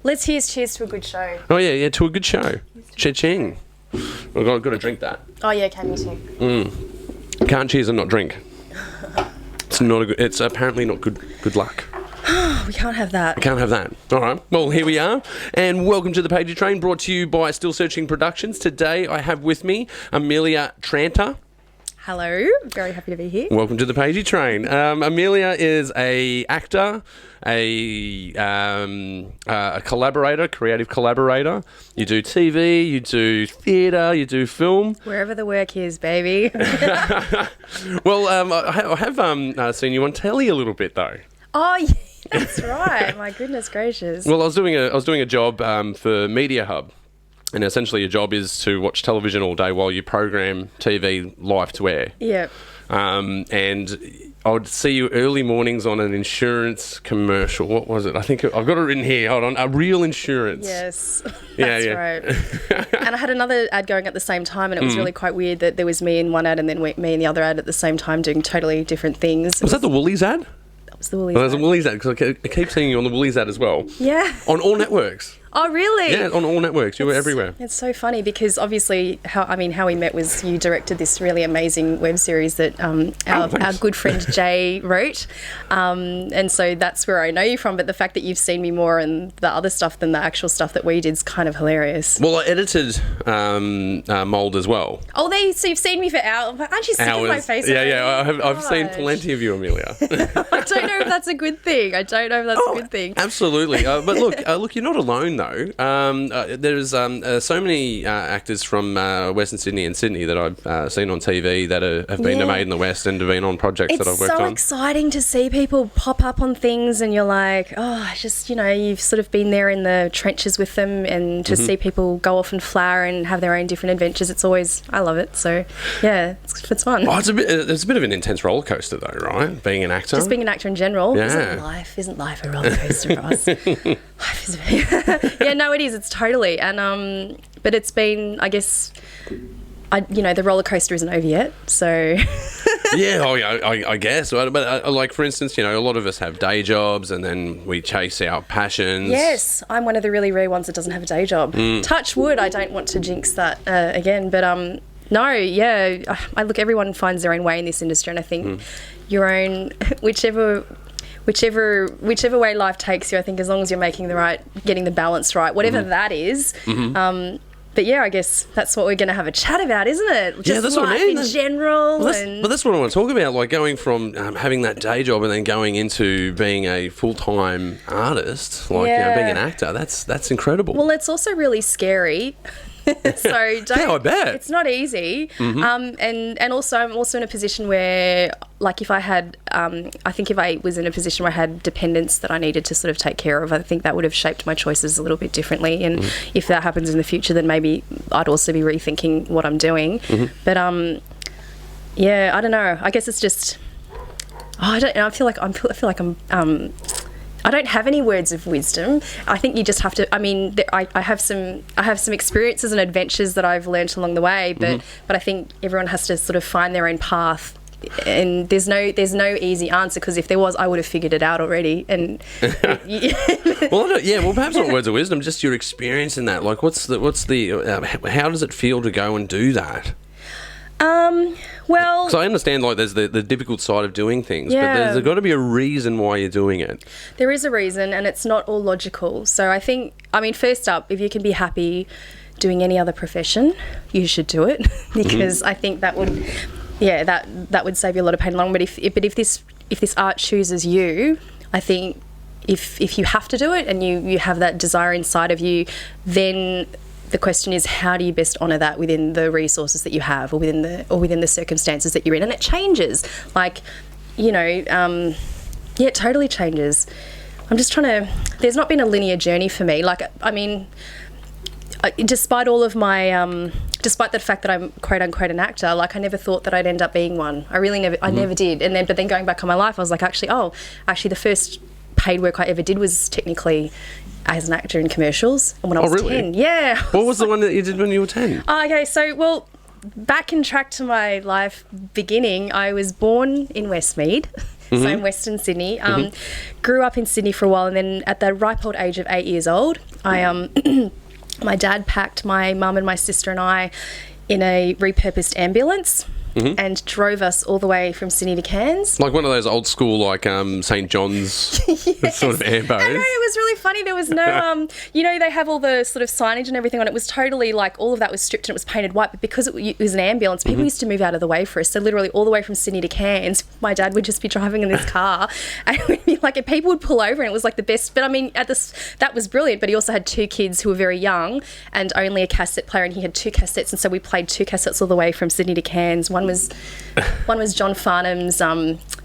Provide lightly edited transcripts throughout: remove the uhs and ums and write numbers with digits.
Let's cheers to a good show. Oh, yeah, to a good show. Cha-ching. I've got to drink that. Oh, yeah, can you too? Can't cheers and not drink. It's apparently not good luck. We can't have that. We can't have that. All right. Well, here we are. And welcome to the Pagey Train, brought to you by Still Searching Productions. Today I have with me Amelia Tranter. Hello. Very happy to be here. Welcome to the Pagey Train. Amelia is a actor, a collaborator, creative collaborator. You do TV, you do theatre, you do film. Wherever the work is, baby. Well, I have seen you on telly a little bit, though. Oh, yeah, that's right. My goodness gracious. Well, I was doing a job for Media Hub. And essentially your job is to watch television all day while you program TV live to air. Yeah. And I would see you early mornings on an insurance commercial. What was it? I think I've got it written here. Hold on. A Real Insurance. Yes. That's right. And I had another ad going at the same time, and it was really quite weird that there was me in one ad and then me in the other ad at the same time doing totally different things. Was that the Woolies ad? That was the Woolies There's a ad. Woolies ad, because I keep seeing you on the Woolies ad as well. Yeah. On all networks. Oh, really? Yeah, on all networks. You were everywhere. It's so funny because obviously how we met was you directed this really amazing web series that our good friend Jay wrote. And so that's where I know you from. But the fact that you've seen me more and the other stuff than the actual stuff that we did is kind of hilarious. Well, I edited Mould as well. Oh, so you've seen me for hours. Aren't you sick of my face? Yeah. I've seen plenty of you, Amelia. I don't know if that's a good thing. A good thing. Absolutely. But look, you're not alone, though. There's so many actors from Western Sydney and Sydney that I've seen on TV that have been to Made in the West and have been on projects that I've worked on. It's so exciting to see people pop up on things and you're like, you've sort of been there in the trenches with them, and to see people go off and flower and have their own different adventures, I love it. So, yeah, it's fun. Oh, it's a bit of an intense roller coaster, though, right? Being an actor. Just being an actor in general. Yeah. Isn't life a roller coaster, Ross? Life is yeah, no, it is. It's totally. And but it's been, I guess, the roller coaster isn't over yet. So yeah, I guess. But like, for instance, a lot of us have day jobs and then we chase our passions. Yes, I'm one of the really rare ones that doesn't have a day job. Touch wood. I don't want to jinx that again, but no, yeah. Look, everyone finds their own way in this industry, and I think your own, whichever way life takes you, I think, as long as you're getting the balance right, whatever that is. But yeah, I guess that's what we're going to have a chat about, isn't it? Just that's life what I mean. In general. But that's what I want to talk about, like going from having that day job and then going into being a full-time artist, being an actor. That's incredible. Well, it's also really scary. So I bet it's not easy. And also I'm also in a position where, like, if I had I think if I was in a position where I had dependents that I needed to sort of take care of, I think that would have shaped my choices a little bit differently, and if that happens in the future, then maybe I'd also be rethinking what I'm doing. But yeah, I don't know, I guess it's just I don't know, I feel like I'm I don't have any words of wisdom. I think you just have to. I mean, I have some experiences and adventures that I've learnt along the way, but I think everyone has to sort of find their own path. And there's no easy answer, because if there was, I would have figured it out already. And well, perhaps not words of wisdom, just your experience in that. Like, how does it feel to go and do that? Well, so I understand, like, there's the difficult side of doing things, but there's got to be a reason why you're doing it. There is a reason, and it's not all logical. So I mean, first up, if you can be happy doing any other profession, you should do it, because I think that would, that would save you a lot of pain in the long run. But if this art chooses you, I think if you have to do it and you have that desire inside of you, then the question is, how do you best honour that within the resources that you have, or within the circumstances that you're in? And it changes. Like, it totally changes. I'm just trying to. There's not been a linear journey for me. Like, I mean, despite all of my, despite the fact that I'm quote unquote an actor, like, I never thought that I'd end up being one. I never did. But then going back on my life, I was like, actually, the first paid work I ever did was technically as an actor in commercials, and when I was 10. Yeah. What was the one that you did when you were 10? Okay, so, well, back in track to my life beginning, I was born in Westmead. so in Western Sydney. Grew up in Sydney for a while, and then at the ripe old age of 8 years old, I my dad packed my mum and my sister and I in a repurposed ambulance. And drove us all the way from Sydney to Cairns. Like one of those old school, like St. John's sort of ambos. I know, it was really funny. There was no, they have all the sort of signage and everything on it. It was totally like all of that was stripped and it was painted white. But because it was an ambulance, people used to move out of the way for us. So literally all the way from Sydney to Cairns, my dad would just be driving in this car, and it would be like, and people would pull over, and it was like the best. But I mean, that was brilliant. But he also had 2 kids who were very young and only a cassette player, and he had 2 cassettes, and so we played 2 cassettes all the way from Sydney to Cairns. One was John Farnham's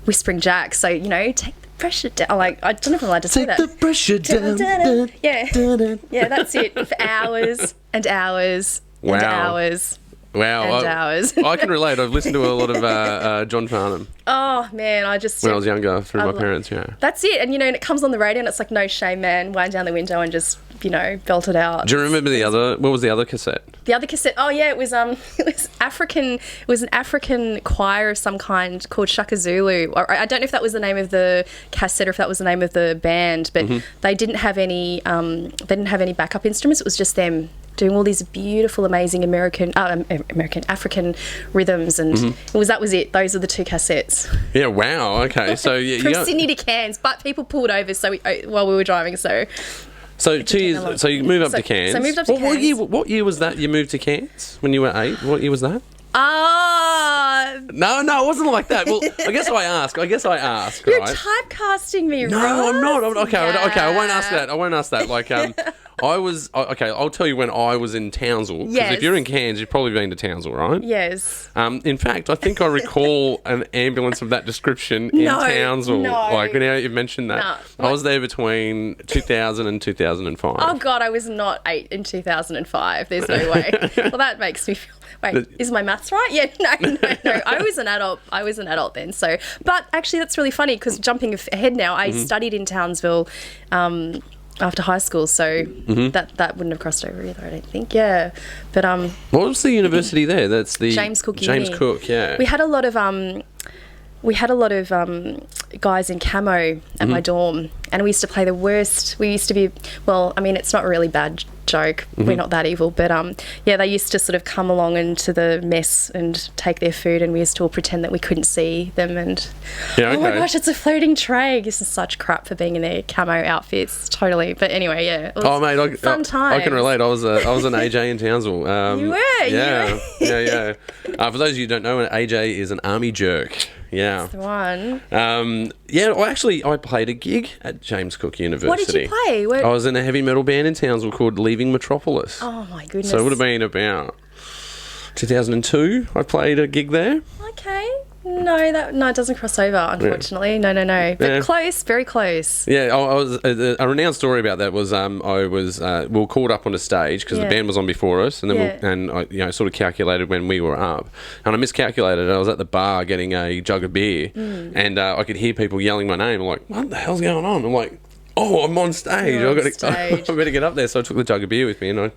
Whispering Jack. So, take the pressure down. Like, I don't know if I'm allowed to say that. Take the pressure down. Yeah. Yeah, that's it. For hours and hours and hours. Wow. And hours. I can relate. I've listened to a lot of John Farnham. Oh, man, when I was younger, through my parents, yeah. That's it. And, and it comes on the radio and it's like, no shame, man. Wind down the window and just, belt it out. Do you remember what was the other cassette? The other cassette, oh yeah, it was African. It was an African choir of some kind called Shaka Zulu. Or, I don't know if that was the name of the cassette or if that was the name of the band, but they didn't have any. They didn't have any backup instruments. It was just them doing all these beautiful, amazing African rhythms, and that was it. Those are the 2 cassettes. Yeah. Wow. Okay. So from Sydney to Cairns, but people pulled over while we were driving. So 2 years. So you moved up to Cairns. So I moved up to Cairns. What year was that? You moved to Cairns when you were 8. What year was that? No, it wasn't like that. Well, I guess I ask. You're right? typecasting me, No, Ross. I'm not. Okay, I won't ask that. Like, I'll tell you when I was in Townsville. Because if you're in Cairns, you've probably been to Townsville, right? Yes. In fact, I think I recall an ambulance of that description in Townsville. No. Like, now you mentioned that. No. I was there between 2000 and 2005. Oh, God, I was not 8 in 2005. There's no way. Well, that makes me feel... Wait, is my maths right? Yeah, no. I was an adult then. So, but actually, that's really funny because jumping ahead now, I studied in Townsville after high school, so that wouldn't have crossed over either, I don't think. Yeah, but what was the university there? That's the James Cook. James Cook. Yeah. We had a lot of guys in camo at my dorm, and we used to play the worst. We used to be, well, I mean, it's not a really bad joke. We're not that evil, but they used to sort of come along into the mess and take their food, and we used to all pretend that we couldn't see them. And oh my gosh, it's a floating tray. This is such crap for being in their camo outfits, totally. But anyway, yeah. It was fun time. I can relate. I was an AJ in Townsville. You were. Yeah. For those of you who don't know, an AJ is an army jerk. Yeah. That's the one. I played a gig at James Cook University. What did you play? I was in a heavy metal band in Townsville called Leaving Metropolis. Oh, my goodness. So it would have been about 2002. I played a gig there. Okay. No, it doesn't cross over, unfortunately. Yeah. No. But close, very close. Yeah, I was a renowned story about that was we were called up on a stage because the band was on before us, and then I sort of calculated when we were up, and I miscalculated. I was at the bar getting a jug of beer, and I could hear people yelling my name. I'm like, what the hell's going on? I'm like, oh, I'm on stage. I better get up there. So I took the jug of beer with me, and of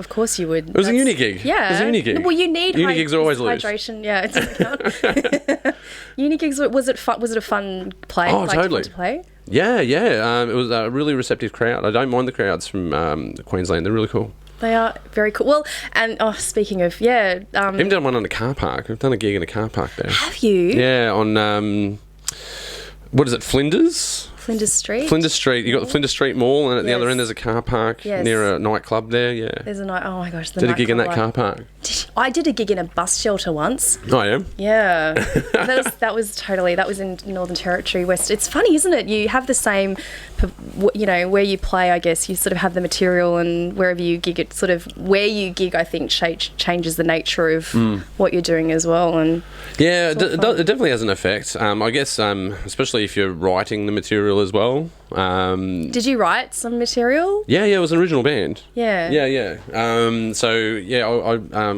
course you would. It was a uni gig. Yeah, it was a uni gig. Well, you need uni gigs are always hydration. Yeah, it doesn't count. Uni gigs. Was it fun? Was it a fun play? Oh, totally. To play? Yeah. It was a really receptive crowd. I don't mind the crowds from Queensland. They're really cool. They are very cool. Well, and speaking of, I've done one in a car park. I've done a gig in a car park there. Have you? Yeah, on what is it, Flinders? Flinders Street. Flinders Street. You got the Flinders Street Mall, and at the other end there's a car park near a nightclub there. Yeah. There's a night. Oh my gosh. Did a gig in that car park. I did a gig in a bus shelter once. Oh yeah. Yeah. that was in Northern Territory West. It's funny, isn't it? You have the same, where you play. I guess you sort of have the material, and wherever you gig, it sort of where you gig. I think changes the nature of what you're doing as well. And it definitely has an effect. I guess especially if you're writing the material as well. Did you write some material? Yeah, it was an original band. Yeah. I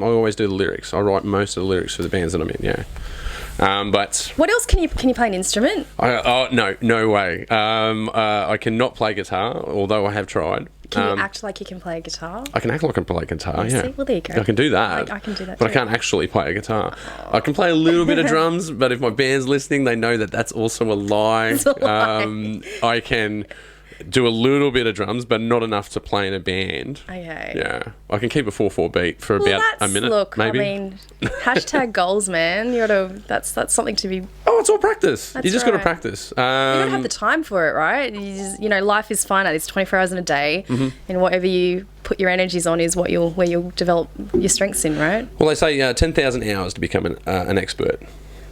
always do the lyrics. I write most of the lyrics for the bands that I'm in. Yeah. But What else can you play an instrument? no way. I cannot play guitar, although I have tried. Can you act like you can play a guitar? I can act like I can play guitar, yeah. See? Well, there you go. I can do that. I can do that but too. I can't actually play a guitar. I can play a little bit of drums, but if my band's listening, they know that that's also a lie. It's a lie. I can do a little bit of drums, but not enough to play in a band. Okay. Yeah. I can keep a 4/4 beat for about a minute, look, maybe. I mean, hashtag goals, man. That's something to be... Oh, it's all practice. That's You just got to right. practice. You don't have the time for it, right? Life is finite. It's 24 hours in a day, and whatever you put your energies on is where you'll develop your strengths in, right? Well, they say 10,000 hours to become an expert.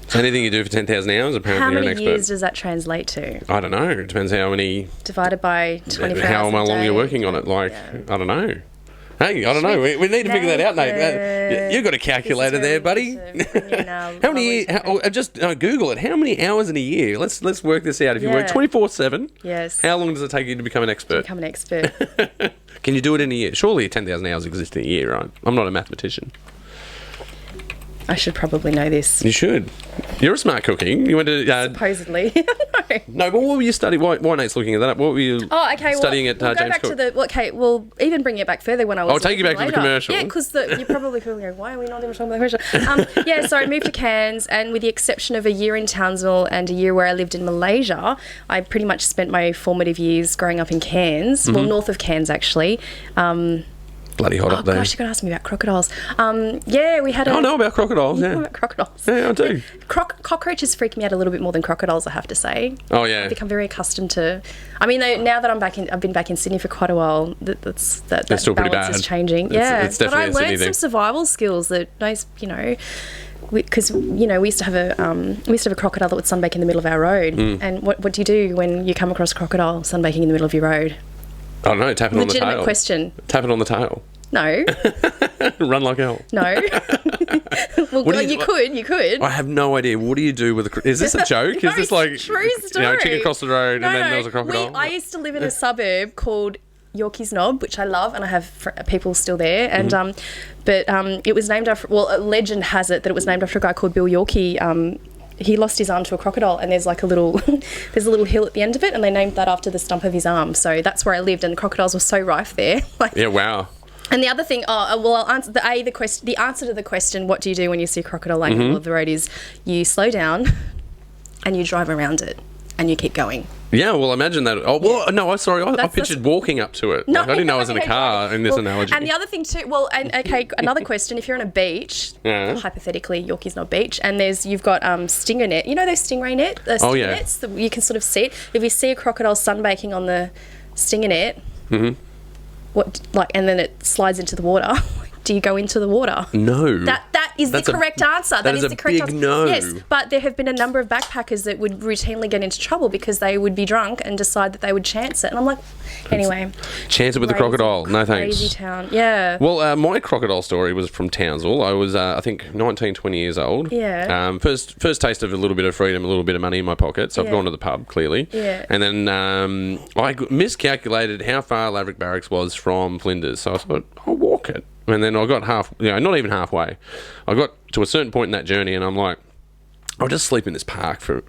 So anything you do for 10,000 hours, apparently How you're an many expert. years does that translate to? I don't know. It depends how many... Divided by 24 how hours a long day. you're working on it. I don't know. Hey, I don't know. We need to figure that out, Nate. You've got a calculator there, buddy. How many? Just Google it. How many hours in a year? Let's work this out. If you work 24/7, yes. How long does it take you to become an expert? Become an expert. Can you do it in a year? Surely 10,000 hours exist in a year, right? I'm not a mathematician. I should probably know this. You should. You're a smart cookie. You went to... Supposedly. No. But what were you studying? Why Nate's looking at that up? What were you studying at we'll go James back Cook? we'll even bring it back further when I was... I'll take you back to the commercial. Yeah, because you're probably going, why are we not even talking about the commercial? So I moved to Cairns, and with the exception of a year in Townsville and a year where I lived in Malaysia, I pretty much spent my formative years growing up in Cairns, well, north of Cairns, actually. Bloody hot up there. Gosh, you're going to ask me about crocodiles. We had I know about crocodiles, You yeah. know about crocodiles? Yeah, I do. Cockroaches freak me out a little bit more than crocodiles, I have to say. Oh, yeah. I've become very accustomed to... I mean, now that I've been back in Sydney for quite a while, that still pretty balance bad. is changing. It's but I definitely a Sydney learned thing. some survival skills that, because we used to have a crocodile that would sunbake in the middle of our road. And what do you do when you come across a crocodile sunbaking in the middle of your road? I don't know, tap it on the tail. Legitimate question. Tap it on the tail. No. Run like hell. No. Well, you could. I have no idea. What do you do with a... Is this a joke? No, Is this like... true story. chicken across the road and then there was a crocodile? I used to live in a suburb called Yorkeys Knob, which I love, and I have people still there. And but it was named after... Well, a legend has it that it was named after a guy called Bill Yorkey. He lost his arm to a crocodile, and there's like a little hill at the end of it, and they named that after the stump of his arm. So that's where I lived, and the crocodiles were so rife there. Yeah, wow. And the other thing, I'll answer the answer to the question, what do you do when you see a crocodile laying in the middle of the road, is you slow down and you drive around it and you keep going. Yeah, well, imagine that. Oh, well, no, I pictured walking up to it. I didn't know I was in a car in this analogy. And the other thing too, another question, if you're on a beach, hypothetically, Yorkeys Knob Beach, and you've got stinger net, you know those stingray nets that you can sort of see it. If you see a crocodile sunbaking on the stinger net, and then it slides into the water, do you go into the water? No. That is the correct answer. That is the correct answer. No. Yes, but there have been a number of backpackers that would routinely get into trouble because they would be drunk and decide that they would chance it. And I'm like, anyway. Chance it with the crocodile. No thanks. Crazy town. Yeah. Well, my crocodile story was from Townsville. I was, I think, 19, 20 years old. Yeah. First taste of a little bit of freedom, a little bit of money in my pocket. So I've gone to the pub, clearly. Yeah. And then I miscalculated how far Laverick Barracks was from Flinders. So I thought, I'll walk it. And then I got not even halfway. I got to a certain point in that journey, and I'm like, I'll just sleep in this park for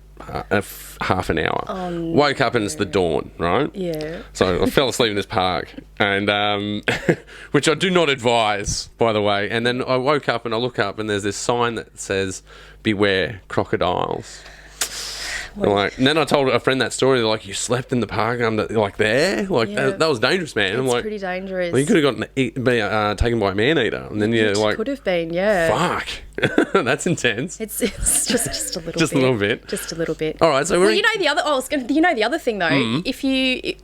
half an hour. Oh, no. Woke up and it's the dawn, right? Yeah. So I fell asleep in this park, and which I do not advise, by the way. And then I woke up and I look up, and there's this sign that says, "Beware crocodiles." And then I told a friend that story. They're like, "You slept in the park?" And I'm like, "There, that was dangerous, man." I'm like, pretty dangerous. Well, you could have been taken by a man eater, and then you're like, could have been, yeah. Fuck, that's intense. It's just a little, just bit. a little bit, just a little bit. All right, so the other thing though, if you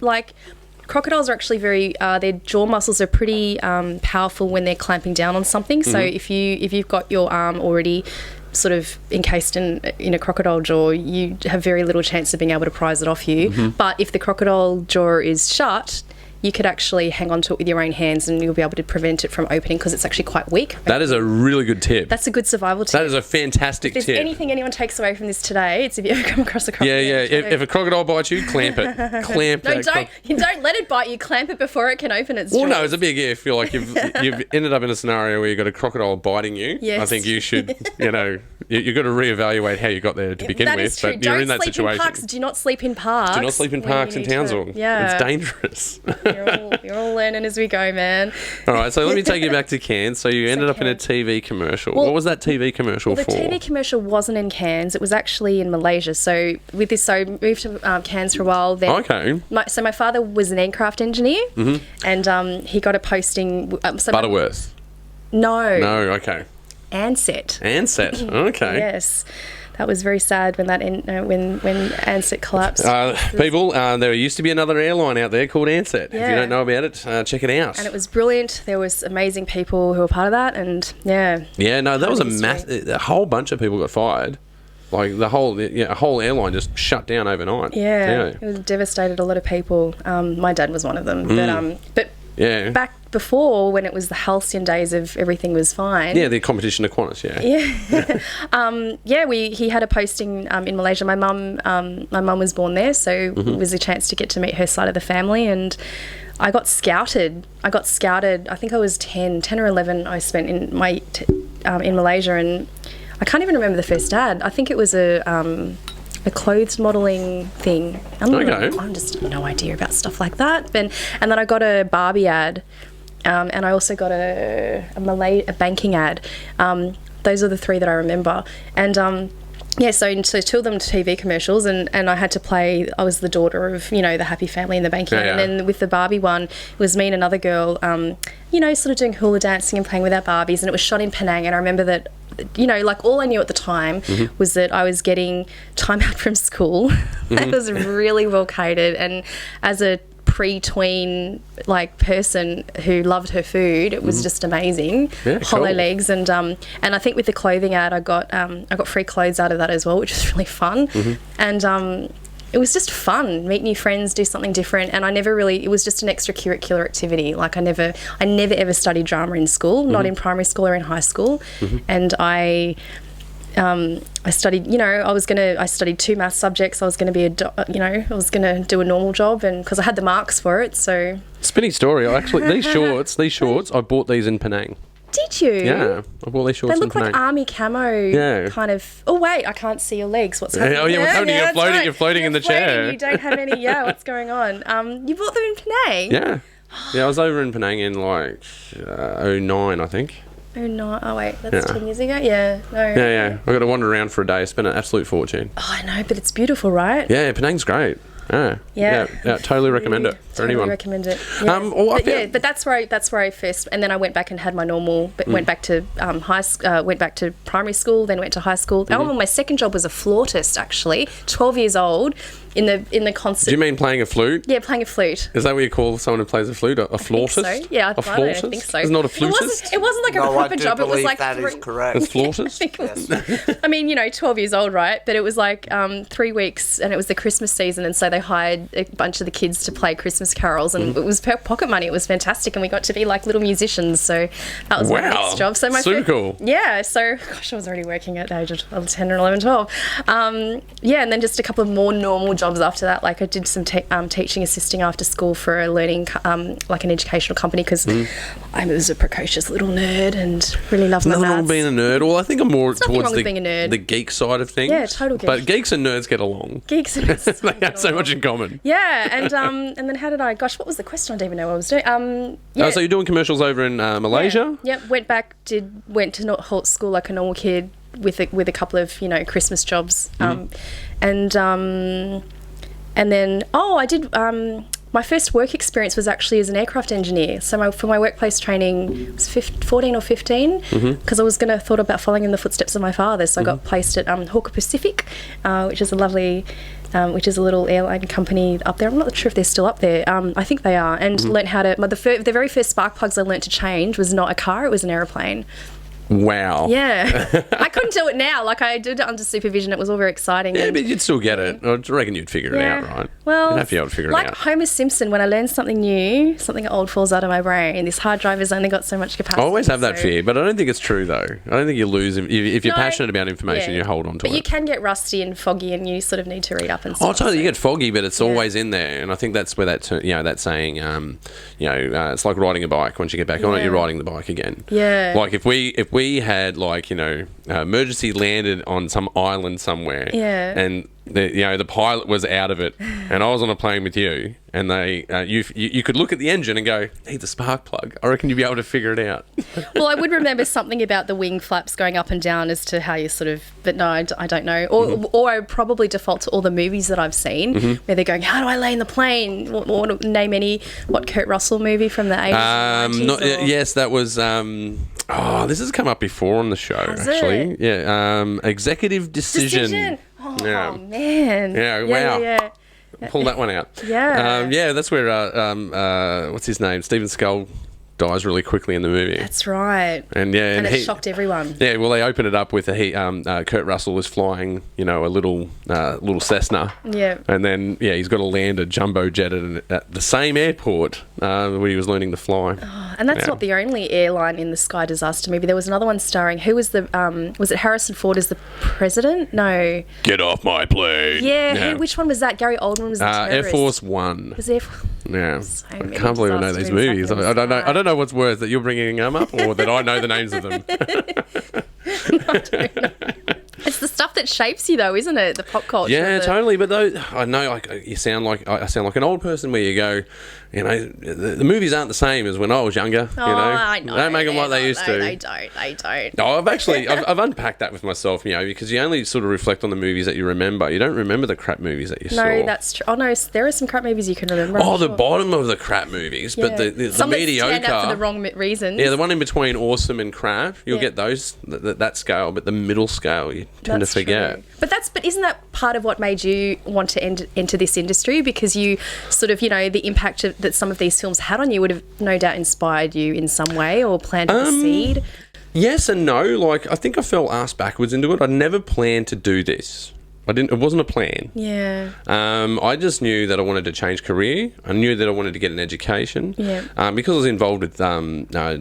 crocodiles are actually very their jaw muscles are pretty powerful when they're clamping down on something. So if you've got your arm already sort of encased in a crocodile jaw, you have very little chance of being able to prise it off you. But if the crocodile jaw is shut, you could actually hang on to it with your own hands and you'll be able to prevent it from opening because it's actually quite weak. That is a really good tip. That's a good survival tip. That is a fantastic tip. If there's anything anyone takes away from this today, it's if you ever come across a crocodile. Yeah. If a crocodile bites you, clamp it. Clamp No, that. don't let it bite you. Clamp it before it can open its jaws. Well, no, it's a big if. You're like you've ended up in a scenario where you've got a crocodile biting you. Yes. I think you should, you've got to reevaluate how you got there to begin with. True. But you're in that situation. In parks. Do not sleep in parks. Do not sleep in parks in Townsville. Yeah. It's dangerous. You're all learning as we go, man. All right, so let me take you back to Cairns. So you ended up in a TV commercial. What was that TV commercial for? The TV commercial wasn't in Cairns. It was actually in Malaysia. So with this, I moved to Cairns for a while. Then Okay. My father was an aircraft engineer, and he got a posting. Butterworth. No, Okay. Ansett. Okay. Yes. That was very sad when when Ansett collapsed. People, there used to be another airline out there called Ansett. Yeah. If you don't know about it, check it out. And it was brilliant. There was amazing people who were part of that, and Yeah, no, that was a whole bunch of people got fired. Like a whole airline just shut down overnight. Yeah. It was devastated a lot of people. My dad was one of them. But yeah. Back before, when it was the halcyon days of everything was fine. Yeah, the competition of Qantas, he had a posting in Malaysia. My mum was born there, so it was a chance to get to meet her side of the family, and I got scouted. I think I was 10 or 11. I spent in Malaysia, and I can't even remember the first ad. I think it was a clothes modelling thing. I'm just no idea about stuff like that. And then I got a Barbie ad, and I also got a banking ad. Those are the three that I remember. And so two of them TV commercials, and I had to play. I was the daughter of the happy family in the banking. Yeah. And then with the Barbie one, it was me and another girl, sort of doing hula dancing and playing with our Barbies, and it was shot in Penang. And I remember that. All I knew at the time was that I was getting time out from school. I was really well catered, and as a pre-tween person who loved her food, it was just amazing. Yeah, Hollow cool. legs, and I think with the clothing ad, I got free clothes out of that as well, which was really fun. And it was just fun, meet new friends, do something different, and it was just an extracurricular activity. I never ever studied drama in school, not in primary school or in high school, and I studied, I studied 2 maths subjects. I was going to be I was going to do a normal job, and because I had the marks for it, so. Spinning story, actually, these shorts, I bought these in Penang. Did you? Yeah, I bought these shorts They look in like Penang. army camo kind of. Oh wait, I can't see your legs. What's happening? Oh yeah, That's right. you're floating in the chair. You don't have any. Yeah, what's going on? You bought them in Penang. Yeah, I was over in Penang in 2009, I think. Oh no! Oh wait, that's 10 years ago. Yeah, no. Yeah. I got to wander around for a day. Spent an absolute fortune. Oh, I know, but it's beautiful, right? Yeah, Penang's great. Yeah, totally recommend it for anyone. Recommend it. Yeah. But that's where I first, and then I went back and had my normal. But went back to went back to primary school, then went to high school. My second job was a flautist, actually. 12 years old. In the concert. Do you mean playing a flute? Yeah, playing a flute. Is that what you call someone who plays a flute? A flautist? I think so. Yeah, a flautist? I think so. It's not a flutist? It wasn't like a proper job. It was like that is correct. A flautist? I mean, 12 years old, right? But it was 3 weeks, and it was the Christmas season, and so they hired a bunch of the kids to play Christmas carols, and it was pocket money. It was fantastic, and we got to be like little musicians. So that was my next job. So super cool. Yeah. So gosh, I was already working at the age of 10 or 11, 12. And then just a couple of more normal jobs after that. I did some teaching assisting after school for a learning, an educational company, because I was a precocious little nerd and really loved my maths. Nothing wrong with being a nerd. Well, I think I'm more towards the geek side of things. Yeah, total geek. But geeks and nerds get along. Geeks and nerds they have so much in common. Yeah, and then how did I? Gosh, what was the question? I don't even know what I was doing. So you're doing commercials over in Malaysia? Yep. Went to school like a normal kid with a couple of Christmas jobs, and then I did. My first work experience was actually as an aircraft engineer. So for my workplace training, it was 14 or 15, because I was thought about following in the footsteps of my father. So I got placed at Hawker Pacific, which is a lovely, which is a little airline company up there. I'm not sure if they're still up there. I think they are. And learned how to. The very first spark plugs I learnt to change was not a car; it was an aeroplane. Wow. Yeah. I couldn't do it now. I did it under supervision. It was all very exciting. Yeah, but you'd still get it. I reckon you'd figure it out, right? Well, you'd have to be able to figure like it out. Homer Simpson, when I learn something new, something old falls out of my brain. This hard drive has only got so much capacity. I always have that fear, but I don't think it's true, though. I don't think you lose if you're passionate about information, you hold on to it. But you can get rusty and foggy, and you sort of need to read up and stuff. Oh, totally. You get foggy, but it's always in there, and I think that's where that saying, it's like riding a bike. Once you get back on it, you're riding the bike again. Yeah. Like if we had emergency landed on some island somewhere, and the pilot was out of it, and I was on a plane with you, and you could look at the engine and go, needs a spark plug. I reckon you'd be able to figure it out. Well, I would remember something about the wing flaps going up and down as to how you sort of, but no, I don't know. Or I would probably default to all the movies that I've seen where they're going, how do I lay in the plane? Name what Kurt Russell movie from the 80s? Yes, that was... this has come up before on the show, actually. It? Yeah, Executive Decision. Oh, man. Yeah, wow. Yeah. Pull that one out. Yeah. That's where, what's his name? Steven Skull dies really quickly in the movie. That's right. And it shocked everyone. Yeah, well, they open it up with Kurt Russell is flying, a little Cessna. Yeah. And then, he's got to land a jumbo jet at the same airport where he was learning to fly. Oh, and that's not the only airline in the Sky Disaster movie. There was another one starring, who was was it Harrison Ford as the president? No. Get off my plane. Yeah. Which one was that? Gary Oldman was the terrorist. Air Force One. Was Air Force? Yeah. So I can't believe I know these movies. I don't know what's worse, that you're bringing them up or that I know the names of them. I don't know. It's the stuff that shapes you, though, isn't it? The pop culture. Yeah, totally. But though I know, I sound like an old person. Where you go, the movies aren't the same as when I was younger. I know. They don't make them like they used to. They don't. No, I've unpacked that with myself. Because you only sort of reflect on the movies that you remember. You don't remember the crap movies that you saw. No, that's true. Oh no, there are some crap movies you can remember. The bottom of the crap movies, but the some mediocre. Some stand out for the wrong reasons. Yeah, the one in between awesome and crap. You'll get those that scale, but the middle scale you tend to forget. True. But isn't that part of what made you want to enter this industry? Because you sort of, the impact that some of these films had on you would have no doubt inspired you in some way or planted the seed. Yes and no. I think I fell ass backwards into it. I never planned to do this. It wasn't a plan. Yeah. I just knew that I wanted to change career. I knew that I wanted to get an education. Yeah. Because I was involved with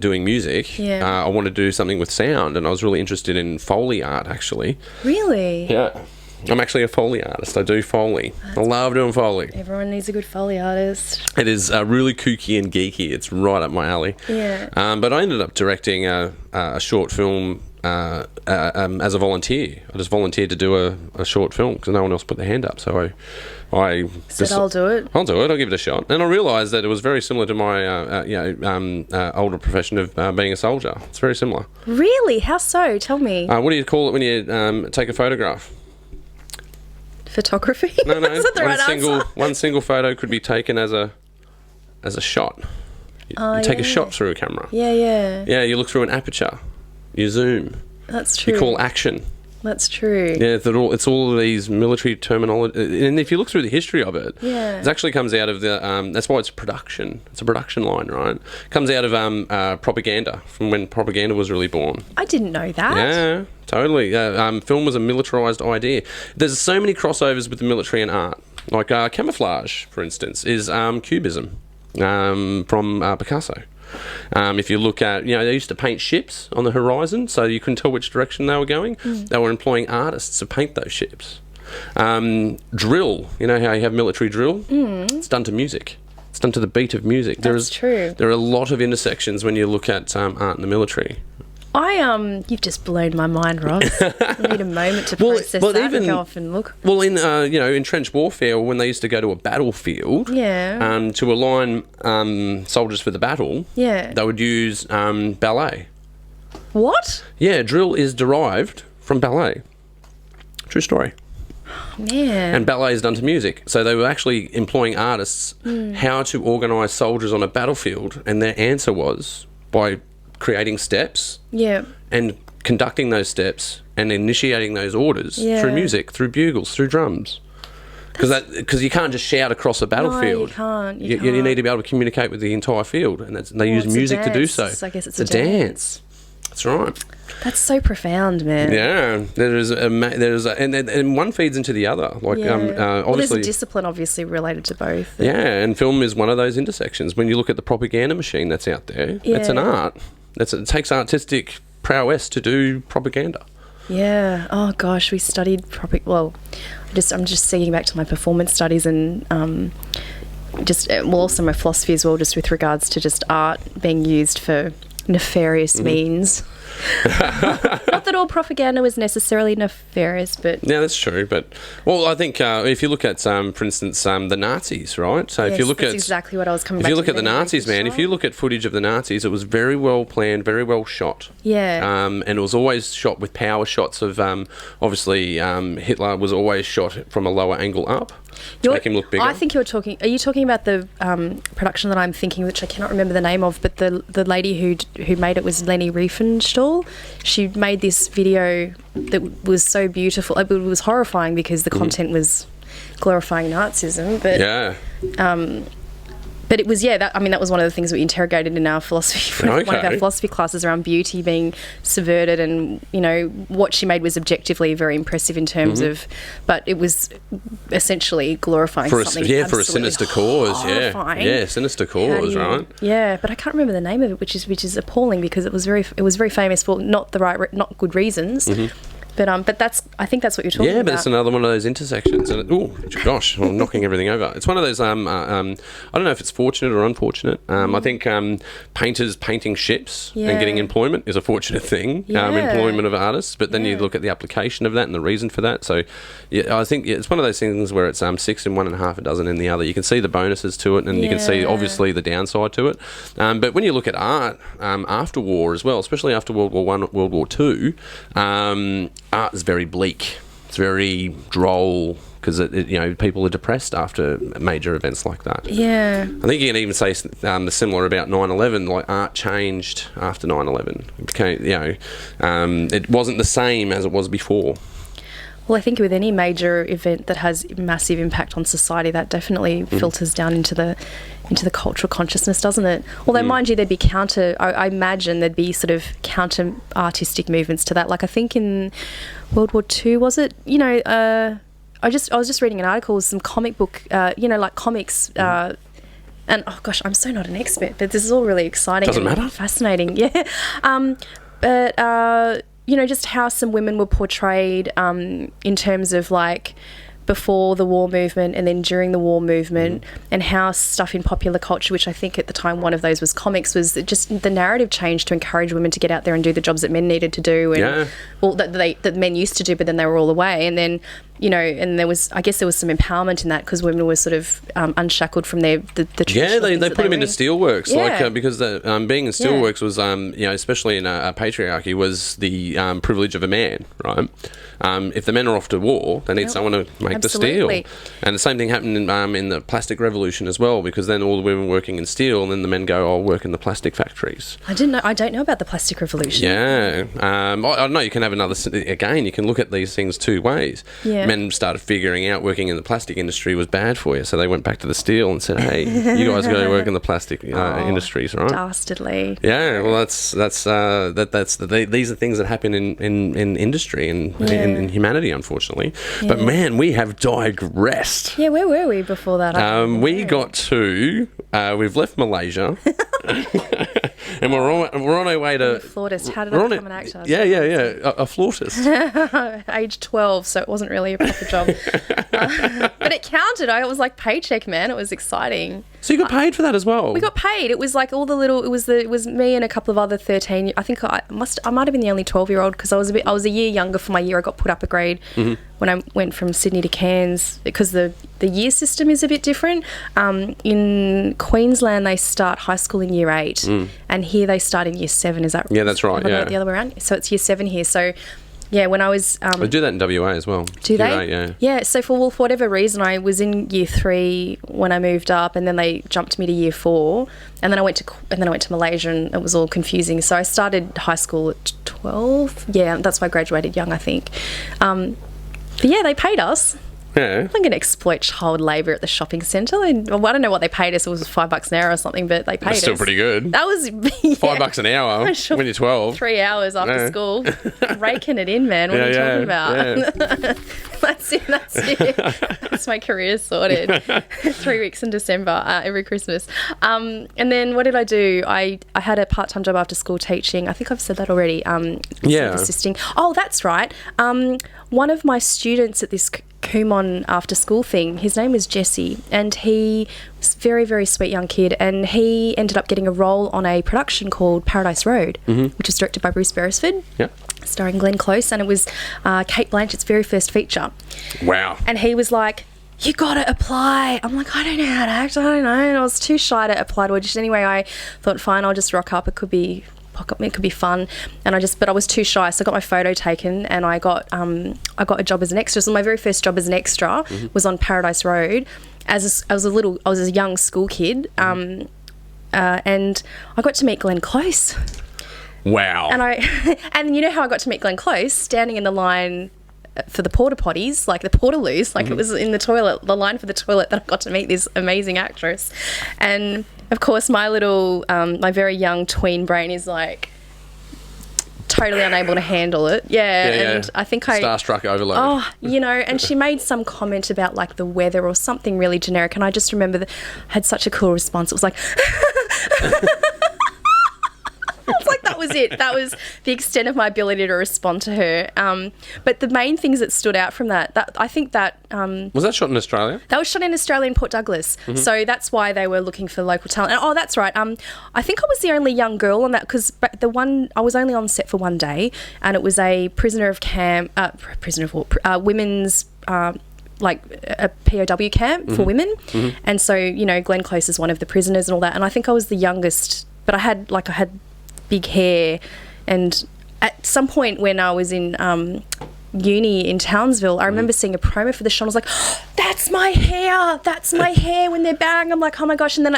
doing music, I wanted to do something with sound, and I was really interested in Foley art, actually. Really? Yeah. I'm actually a Foley artist. I do Foley. I love doing Foley. Everyone needs a good Foley artist. It is really kooky and geeky. It's right up my alley. Yeah. But I ended up directing a short film as a volunteer. I just volunteered to do a short film because no one else put their hand up. So I said, I'll do it. I'll do it. I'll give it a shot. And I realised that it was very similar to my older profession of being a soldier. It's very similar. Really? How so? Tell me. What do you call it when you take a photograph? Photography? No. Is that the right answer? One single photo could be taken as a shot. You take a shot through a camera. Yeah. Yeah, you look through an aperture. You zoom. That's true. You call action. That's true. Yeah, it's all of these military terminology. And if you look through the history of it, it actually comes out of the... that's why it's production. It's a production line, right? It comes out of propaganda, from when propaganda was really born. I didn't know that. Yeah, totally. Film was a militarised idea. There's so many crossovers with the military and art. Like camouflage, for instance, is cubism from Picasso. If you look at, they used to paint ships on the horizon so you couldn't tell which direction they were going. They were employing artists to paint those ships. Drill, how you have military drill? It's done to music. It's done to the beat of music. That's true. There are a lot of intersections when you look at art in the military. You've just blown my mind, Ross. I need a moment to process that and go off and look. Well, in trench warfare, when they used to go to a battlefield, to align soldiers for the battle, they would use ballet. What? Yeah, drill is derived from ballet. True story. Oh, man. And ballet is done to music. So they were actually employing artists how to organise soldiers on a battlefield, and their answer was by creating steps and conducting those steps and initiating those orders through music, through bugles, through drums. Because you can't just shout across a battlefield. No, you can't. You need to be able to communicate with the entire field, and they use music to do so. I guess it's a dance. That's right. That's so profound, man. Yeah, and one feeds into the other. Like, well, there's a discipline obviously related to both. Yeah, and film is one of those intersections. When you look at the propaganda machine that's out there, it's an art. It takes artistic prowess to do propaganda. Yeah. Oh gosh, we studied I'm just thinking back to my performance studies and also my philosophy as well, just with regards to just art being used for nefarious means. Not that all propaganda was necessarily nefarious, but yeah, that's true. But I think if you look at, for instance, the Nazis, right? So if you look that's at exactly what I was coming back to. If you look at the Nazis, man, if you look at footage of the Nazis, it was very well planned, very well shot. Yeah. And it was always shot with power shots of obviously Hitler was always shot from a lower angle up to make him look bigger. I think are you talking about the production that I'm thinking, which I cannot remember the name of, but the lady who made it was Leni Riefenstahl. She made this video that was so beautiful. It was horrifying because the content was glorifying Nazism, but but it was that was one of the things we interrogated in our philosophy, one of our philosophy classes, around beauty being subverted, and what she made was objectively very impressive in terms of, but it was essentially glorifying something for a sinister cause, sinister cause, right? Yeah, but I can't remember the name of it, which is appalling because it was very famous for not good reasons. But I think that's what you're talking about. Yeah, but it's another one of those intersections. And I'm knocking everything over. It's one of those, I don't know if it's fortunate or unfortunate. I think painters painting ships and getting employment is a fortunate thing, employment of artists. But then you look at the application of that and the reason for that. So I think it's one of those things where it's 6 in one and half a dozen in the other. You can see the bonuses to it, and you can see, obviously, the downside to it. But when you look at art after war as well, especially after World War I, World War II, art is very bleak. It's very droll because people are depressed after major events like that. Yeah, I think you can even say the similar about 9/11. Like, art changed after 9/11. It became, it wasn't the same as it was before. Well, I think with any major event that has massive impact on society, that definitely filters down into the cultural consciousness, doesn't it? Although, mind you, there'd be I imagine there'd be sort of counter artistic movements to that. Like, I think in World War II, was it? I was just reading an article with some comic book, like comics. And oh gosh, I'm so not an expert, but this is all really exciting. Doesn't matter. Fascinating, yeah. Just how some women were portrayed in terms of like before the war movement and then during the war movement, and how stuff in popular culture, which I think at the time one of those was comics, was just the narrative changed to encourage women to get out there and do the jobs that men needed to do, and that men used to do, but then they were all away. And then and there was some empowerment in that because women were sort of unshackled from the traditional things they put them into steelworks, because being in steelworks was especially in a patriarchy, was the privilege of a man, right? If the men are off to war, they need someone to make the steel. And the same thing happened in the plastic revolution as well, because then all the women working in steel, and then the men go, I'll work in the plastic factories. I don't know about the plastic revolution. Yeah. I don't know, you can have you can look at these things two ways. Yeah. Men started figuring out working in the plastic industry was bad for you, so they went back to the steel and said, hey, you guys go to work in the plastic industries, right? Dastardly. Yeah, well, these are things that happen in industry and in humanity, unfortunately. Yeah. But man, we have digressed. Yeah, where were we before that? We've left Malaysia. And we're on our way to... Flautist. How did I become an actor? Yeah. A flautist. Age 12, so it wasn't really a proper job. But it counted. It was like paycheck, man. It was exciting. So you got paid for that as well? We got paid. It was like all the little... It was me and a couple of other 13... I think I might have been the only 12-year-old because I was a year younger for my year. I got put up a grade when I went from Sydney to Cairns because the year system is a bit different. In Queensland, they start high school in year 8 and here they start in year 7. Is that right? Yeah, that's right. The other way around. So it's year 7 here. So... Yeah, when I was... they do that in WA as well. Do they? Yeah. Yeah, so for whatever reason, I was in year 3 when I moved up, and then they jumped me to year 4, and then I went to Malaysia, and it was all confusing. So I started high school at 12. Yeah, that's why I graduated young, I think. But yeah, they paid us. Yeah. I'm going to exploit child labour at the shopping centre. And, well, I don't know what they paid us. It was $5 an hour or something, but they paid That's us. still pretty good. That was $5 an hour when you're 12. 3 hours after school. Raking it in, man. What are you talking about? Yeah. That's it. That's my career sorted. 3 weeks in December, every Christmas. And then what did I do? I had a part-time job after school teaching. I think I've said that already. Assisting. Oh, that's right. One of my students at this Kumon after school thing, his name was Jesse, and he was a very, very sweet young kid, and he ended up getting a role on a production called Paradise Road, which is directed by Bruce Beresford. Yeah. Starring Glenn Close, and it was Cate Blanchett's very first feature. Wow. And he was like, you got to apply. I'm like, I don't know how to act. I don't know. And I was too shy to apply to audition. Anyway, I thought, fine, I'll just rock up. It could be fun. And but I was too shy. So I got my photo taken, and I got a job as an extra. So my very first job as an extra was on Paradise Road I was a young school kid. And I got to meet Glenn Close. Wow. And you know how I got to meet Glenn Close? Standing in the line for the porta potties, like the portaloos, like it was in the toilet, the line for the toilet, that I got to meet this amazing actress. And of course my little, my very young tween brain is like totally unable to handle it. And I think starstruck overload. Oh, and she made some comment about like the weather or something really generic, and I just remember that I had such a cool response. It was like it's like that was it. That was the extent of my ability to respond to her. But the main things that stood out from that I think that... was that shot in Australia? That was shot in Australia in Port Douglas. So that's why they were looking for local talent. And, that's right. I think I was the only young girl on that, because I was only on set for one day, and it was a women's... like a POW camp for women. And so, Glenn Close is one of the prisoners and all that. And I think I was the youngest, but I had big hair, and at some point when I was in uni in Townsville, I remember seeing a promo for the show, and I was like, oh, that's my hair when they're bang. I'm like, oh my gosh. And then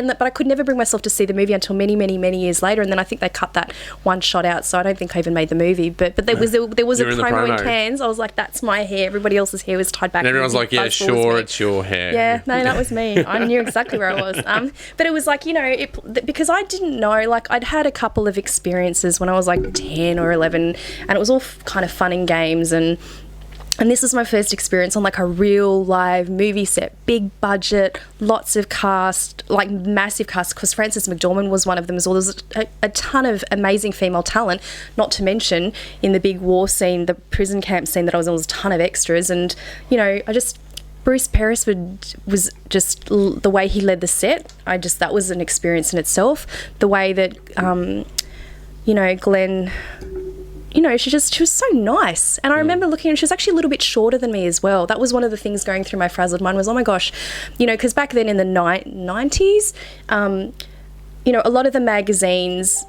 but I could never bring myself to see the movie until many, many, many years later, and then I think they cut that one shot out, so I don't think I even made the movie, but there was a promo in Cairns. I was like, that's my hair. Everybody else's hair was tied back, and everyone's like, yeah, sure, it's your hair. Yeah, no, that was me. I knew exactly where I was. But it was like, because I didn't know, like I'd had a couple of experiences when I was like 10 or 11, and it was all kind of fun and games, and this was my first experience on like a real live movie set, big budget, lots of cast, like massive cast, because Frances McDormand was one of them as well. There was a ton of amazing female talent, not to mention in the big war scene, the prison camp scene that I was on, was a ton of extras. And Bruce Beresford was just, the way he led the set, that was an experience in itself. The way that Glenn, she was so nice. And I remember looking, and she was actually a little bit shorter than me as well. That was one of the things going through my frazzled mind was, oh my gosh, because back then in the 90s, a lot of the magazines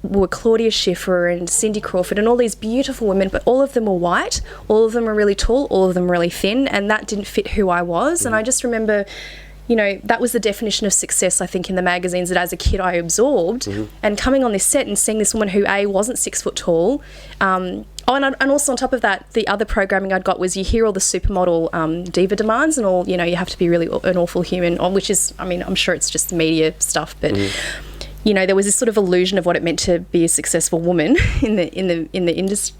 were Claudia Schiffer and Cindy Crawford and all these beautiful women, but all of them were white, all of them were really tall, all of them were really thin, and that didn't fit who I was. And I just remember... that was the definition of success, I think, in the magazines that as a kid I absorbed. And coming on this set and seeing this woman who, A, wasn't 6 foot tall. And also on top of that, the other programming I'd got was you hear all the supermodel diva demands and all, you have to be really an awful human, which is, I'm sure it's just media stuff, but... there was this sort of illusion of what it meant to be a successful woman in the industry,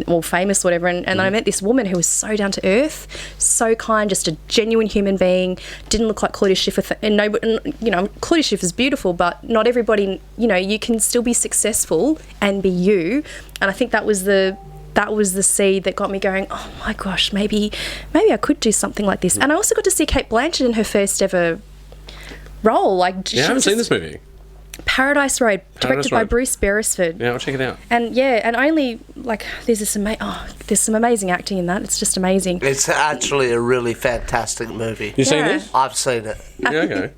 or famous, whatever. And I met this woman who was so down to earth, so kind, just a genuine human being. Didn't look like Claudia Schiffer. Claudia Schiffer's beautiful, but not everybody. You can still be successful and be you. And I think that was the seed that got me going, oh my gosh, maybe I could do something like this. And I also got to see Cate Blanchett in her first ever role. I haven't seen this movie. Paradise Road, directed by Bruce Beresford. Yeah, I'll check it out. And only there's some amazing acting in that. It's just amazing. It's actually a really fantastic movie. You seen this? I've seen it. Yeah, okay.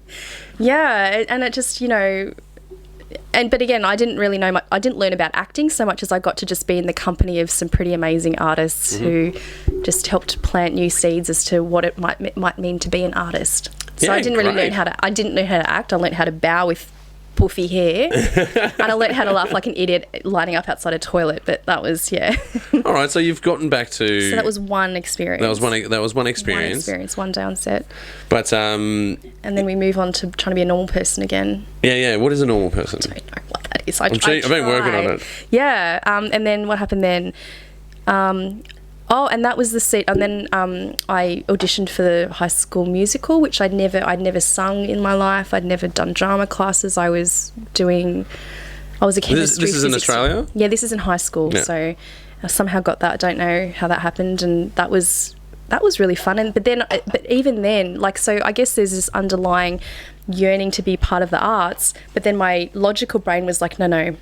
Yeah, and it just but again, I didn't really know much. I didn't learn about acting so much as I got to just be in the company of some pretty amazing artists who just helped plant new seeds as to what it might mean to be an artist. So I didn't really learn how to. I didn't know how to act. I learned how to bow with poofy hair. And I learned how to laugh like an idiot lining up outside a toilet, but that was, All right, so you've gotten back to... So that was one experience. That was one experience. One day on set. But, and then we move on to trying to be a normal person again. Yeah, what is a normal person? I don't know what that is. I've been working on it. Yeah, and then what happened then... and that was the seat. And then I auditioned for the High School Musical, which I'd never sung in my life. I'd never done drama classes. I was a chemistry. This is in Australia? Yeah, this is in high school. Yeah. So I somehow got that. I don't know how that happened, and that was really fun. But even then, like, so I guess there's this underlying yearning to be part of the arts. But then my logical brain was like, no.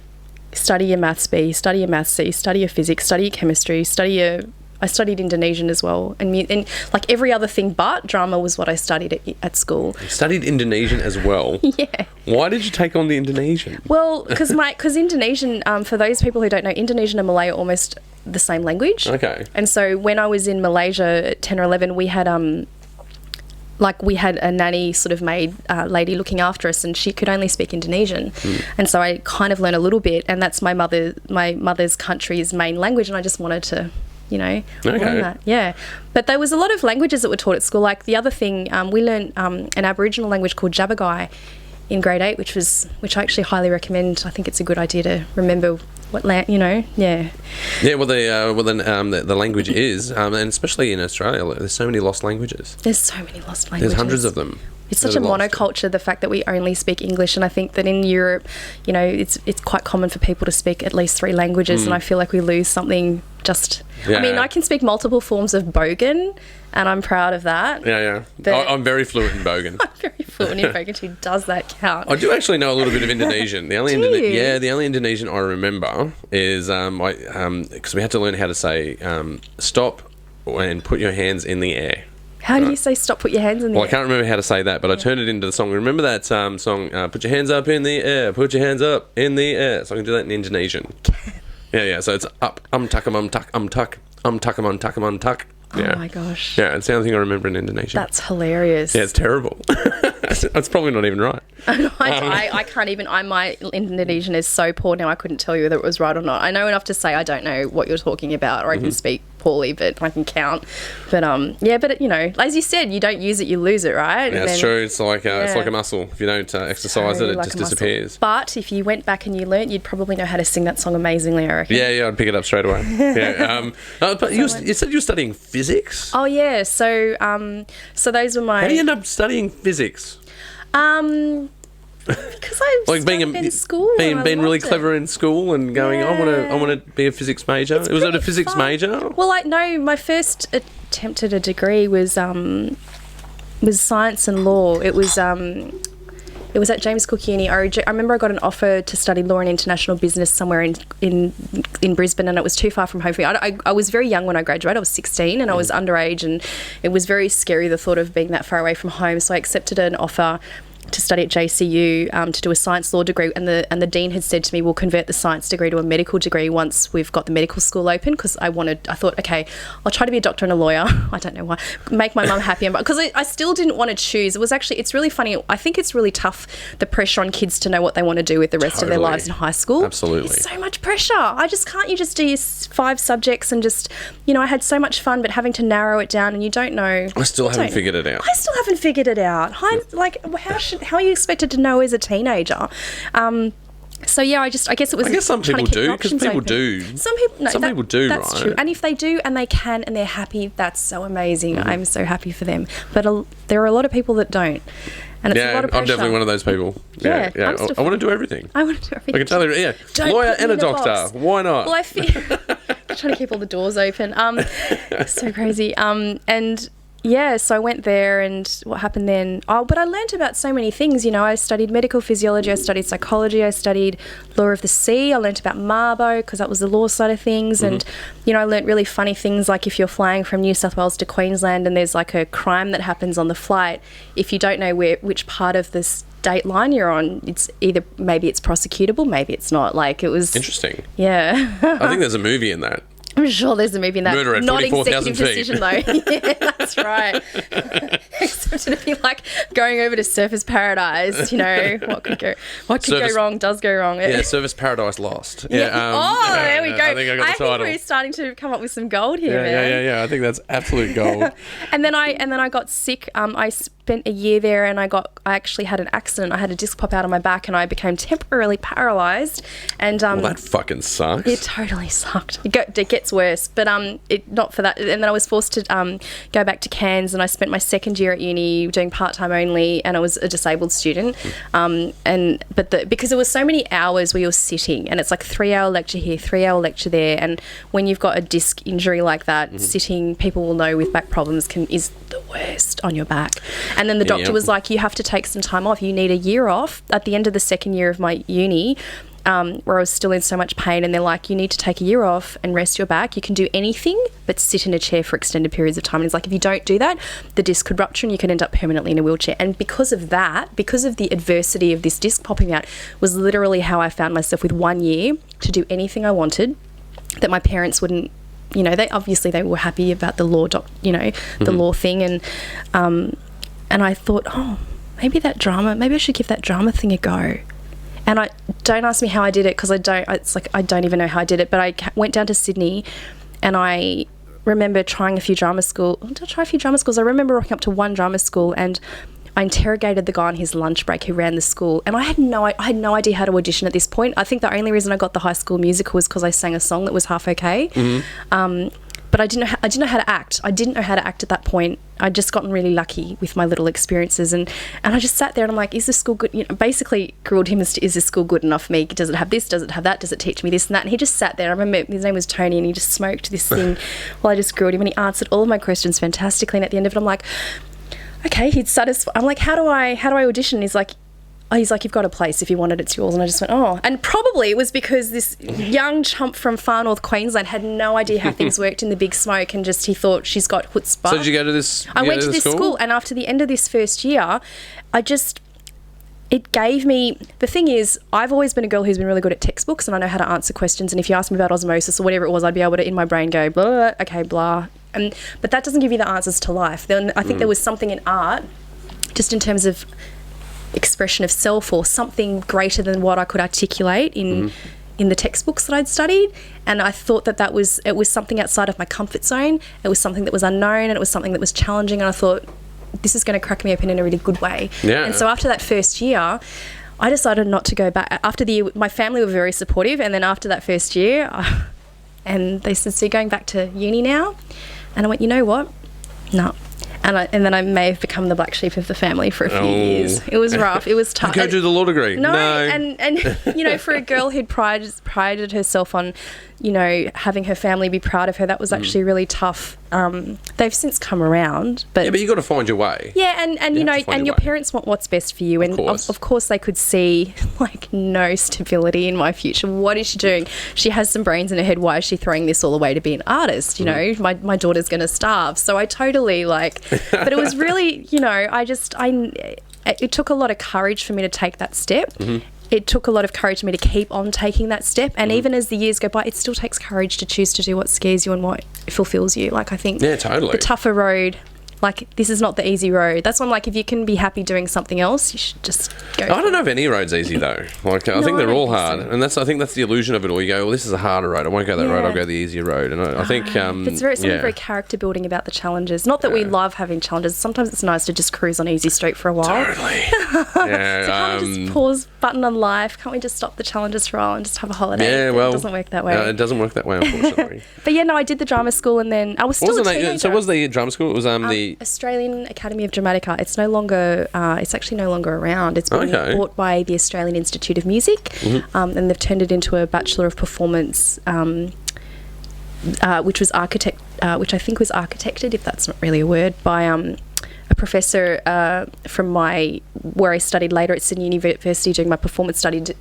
Study your maths B, study your maths C, study your physics, study your chemistry, I studied Indonesian as well, and like every other thing but drama was what I studied at school. You studied Indonesian as well? Yeah. Why did you take on the Indonesian? Well, because Indonesian, for those people who don't know, Indonesian and Malay are almost the same language. Okay. And so when I was in Malaysia at 10 or 11, we had a nanny sort of maid lady looking after us, and she could only speak Indonesian. And so I kind of learned a little bit, and that's my mother's country's main language, and I just wanted to learn that. Yeah. But there was a lot of languages that were taught at school. Like the other thing, we learned an Aboriginal language called Jabagai in grade 8, which I actually highly recommend. I think it's a good idea to remember what yeah. Well, the language is, and especially in Australia, there's so many lost languages. There's There's hundreds of them. It's such a monoculture, the fact that we only speak English, and I think that in Europe, it's quite common for people to speak at least 3 languages, and I feel like we lose something just... Yeah. I mean, I can speak multiple forms of Bogan, and I'm proud of that. Yeah. I'm very fluent in Bogan. I'm very fluent in Bogan too. Does that count? I do actually know a little bit of Indonesian. The only Indonesian I remember is because we had to learn how to say stop and put your hands in the air. How do you say stop, put your hands in the air? I can't remember how to say that, but I turned it into the song. Remember that song, put your hands up in the air, put your hands up in the air. So I can do that in Indonesian. Yeah, so it's up, tuck, tuck, tuck. Yeah. Oh my gosh. Yeah, it's the only thing I remember in Indonesian. That's hilarious. Yeah, it's terrible. That's probably not even right. I can't even. My Indonesian is so poor now I couldn't tell you whether it was right or not. I know enough to say I don't know what you're talking about, or I can speak poorly, but I can count. But as you said, you don't use it, you lose it, right? Yeah, that's true. It's like a muscle. If you don't exercise it just disappears. But if you went back and you learnt, you'd probably know how to sing that song amazingly, I reckon. Yeah, I'd pick it up straight away. Yeah. But you said you were studying physics? Oh yeah. So those were my... How do you end up studying physics? Because I being in school, being really clever in school, and going, I want to be a physics major. Was it a physics major? Well, no, my first attempt at a degree was science and law. It was at James Cook Uni. I remember I got an offer to study law and international business somewhere in Brisbane, and it was too far from home for me. I was very young when I graduated. I was 16 and I was underage, and it was very scary, the thought of being that far away from home. So I accepted an offer to study at JCU to do a science law degree, and the dean had said to me, we'll convert the science degree to a medical degree once we've got the medical school open, because I thought, okay, I'll try to be a doctor and a lawyer. I don't know why. Make my mum happy, because I still didn't want to choose. It's really funny. I think it's really tough, the pressure on kids to know what they want to do with the rest of their lives in high school. Absolutely. It's so much pressure. You just do your 5 subjects and just, I had so much fun, but having to narrow it down, and you don't know. I still haven't figured it out. How are you expected to know as a teenager? So yeah, I guess it was. I guess some people do, because people do. Some people do. That's right? true. And if they do and they can and they're happy, that's so amazing. I'm so happy for them. But there are a lot of people that don't, and it's a lot of pressure. I'm definitely one of those people. Yeah. I want to do everything. I want to do everything. I can tell you, lawyer and a doctor. Why not? Well, I feel trying to keep all the doors open. So crazy. And. Yeah, so I went there, and what happened then? But I learnt about so many things. I studied medical physiology, I studied psychology, I studied law of the sea, I learnt about Mabo, because that was the law side of things, and, I learnt really funny things, like if you're flying from New South Wales to Queensland and there's like a crime that happens on the flight, if you don't know which part of the state line you're on, it's maybe it's prosecutable, maybe it's not. Like, it was... Interesting. Yeah. I think there's a movie in that. I'm sure there's a movie in that. Murder at Not 44,000 executive feet. decision, though. Yeah, that's right. Except it'd be like going over to Surfers Paradise. You know, what could go wrong does go wrong. Yeah, Service Paradise Lost. Yeah. There we go. I think I got the title. We're starting to come up with some gold here, man. Yeah. I think that's absolute gold. And then I got sick. I spent a year there, and I actually had an accident. I had a disc pop out on my back, and I became temporarily paralysed. And Well, that fucking sucks. it totally sucked. It gets worse, but not for that. And then I was forced to go back to Cairns, and I spent my second year at uni doing part-time only, and I was a disabled student. Because there was so many hours where you're sitting, and it's like 3-hour lecture here, 3-hour lecture there, and when you've got a disc injury like that, sitting, people will know with back problems is the worst on your back. And then the doctor was like, you have to take some time off. You need a year off. At the end of the second year of my uni, where I was still in so much pain, and they're like, you need to take a year off and rest your back. You can do anything but sit in a chair for extended periods of time. And it's like, if you don't do that, the disc could rupture and you could end up permanently in a wheelchair. And because of that, because of the adversity of this disc popping out, was literally how I found myself with 1 year to do anything I wanted, that my parents wouldn't, you know, they were happy about the law, the law thing. And I thought, maybe I should give that drama thing a go. And don't ask me how I did it, because I don't even know how I did it. But I went down to Sydney, and I remember trying a few drama schools. I remember rocking up to one drama school, and I interrogated the guy on his lunch break who ran the school, and I had no idea how to audition at this point. I think the only reason I got the High School Musical was because I sang a song that was half okay. But I didn't know how to act. I didn't know how to act at that point. I'd just gotten really lucky with my little experiences, and I just sat there and I'm like, is this school good? You know, basically grilled him as to, is this school good enough for me? Does it have this? Does it have that? Does it teach me this and that? And he just sat there. I remember his name was Tony, and he just smoked this thing while I just grilled him, and he answered all of my questions fantastically. And at the end of it, I'm like, okay, he'd satisfied. I'm like, how do I audition? He's like, you've got a place. If you want it, it's yours. And I just went, oh. And probably it was because this young chump from far north Queensland had no idea how things worked in the big smoke, and just he thought she's got chutzpah. So did you go to this? I went to this school, and after the end of this first year, it gave me, the thing is, I've always been a girl who's been really good at textbooks, and I know how to answer questions. And if you ask me about osmosis or whatever it was, I'd be able to, in my brain, go, blah, okay, blah. But that doesn't give you the answers to life. Then I think there was something in art, just in terms of expression of self, or something greater than what I could articulate in the textbooks that I'd studied. And I thought it was something outside of my comfort zone. It was something that was unknown, and it was something that was challenging. And I thought, this is going to crack me open in a really good way. Yeah. And so after that first year, I decided not to go back. After the year, my family were very supportive. And then after that first year, and they said, so you're going back to uni now? And I went, you know what? No. And then I may have become the black sheep of the family for a few years. It was rough. It was tough. Go do the law degree. No. And you know, for a girl who'd prided herself on, you know, having her family be proud of her, that was actually really tough. They've since come around, but you got to find your way. Yeah, and you know, and your parents want what's best for you, and of course they could see like no stability in my future. What is she doing? She has some brains in her head. Why is she throwing this all away to be an artist? You know, my daughter's going to starve. So I totally but it was really, you know, it took a lot of courage for me to take that step. It took a lot of courage for me to keep on taking that step. And even as the years go by, it still takes courage to choose to do what scares you and what fulfills you. Like, I think the tougher road, like, this is not the easy road. That's why I'm like, if you can be happy doing something else, you should just go. I don't know if any road's easy though. Like, I think they're all hard, and I think that's the illusion of it all. You go, well, this is a harder road. I won't go that road. I'll go the easier road. And I think it's something very character building about the challenges. Not that we love having challenges. Sometimes it's nice to just cruise on easy street for a while. Totally. So can't we just pause button on life? Can't we just stop the challenges for a while and just have a holiday? Yeah, well, it doesn't work that way. It doesn't work that way, unfortunately. But yeah, no, I did the drama school, and then I was still a teenager. So was the drama school? It was the Australian Academy of Dramatic Art. It's no longer. It's actually no longer around. It's been bought by the Australian Institute of Music, and they've turned it into a Bachelor of Performance, which was which I think was architected, if that's not really a word, by a professor from where I studied later at Sydney University doing my performance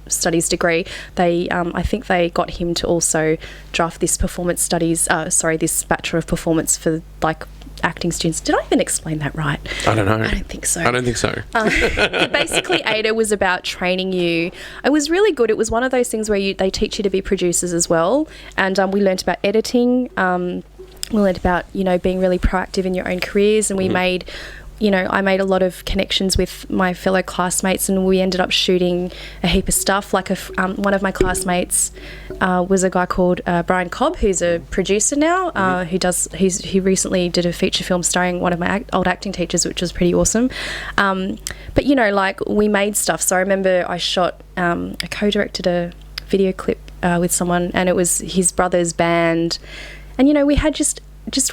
studies degree. They I think they got him to also draft this this Bachelor of Performance for like acting students. Did I even explain that right? I don't know. I don't think so. I don't think so. But basically, Ada was about training you. It was really good. It was one of those things where they teach you to be producers as well. And we learnt about editing. We learnt about, being really proactive in your own careers. And we made... I made a lot of connections with my fellow classmates, and we ended up shooting a heap of stuff. Like one of my classmates was a guy called Brian Cobb, who's a producer now, he recently did a feature film starring one of my old acting teachers, which was pretty awesome. But we made stuff. So I remember I co-directed a video clip with someone, and it was his brother's band, and we had just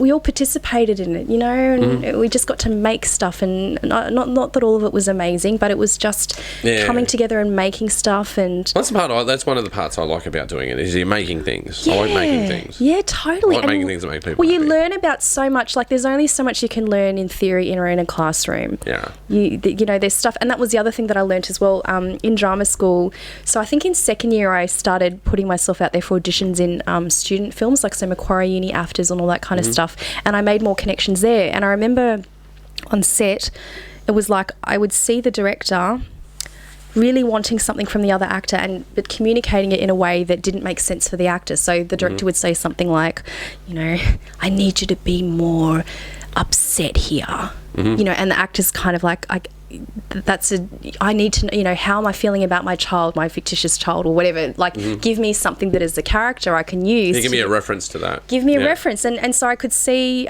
we all participated in it, and we just got to make stuff, and not that all of it was amazing, but it was just coming together and making stuff. And that's one of the parts I like about doing it, is you're making things. I like making things. Yeah, totally. I like making things that make people happy. You learn about so much. Like, there's only so much you can learn in theory in a classroom. Yeah. There's stuff, and that was the other thing that I learnt as well in drama school. So I think in second year I started putting myself out there for auditions in student films, like Macquarie Uni AFTRS and all that kind of stuff, and I made more connections there. And I remember on set, it was like I would see the director really wanting something from the other actor, but communicating it in a way that didn't make sense for the actor. So the director would say something like, I need you to be more upset here, and the actor's kind of like, I need to know, how am I feeling about my child, my fictitious child, or whatever. Like, give me something that is the character I can use. Give me a reference to that. Give me a reference. And so I could see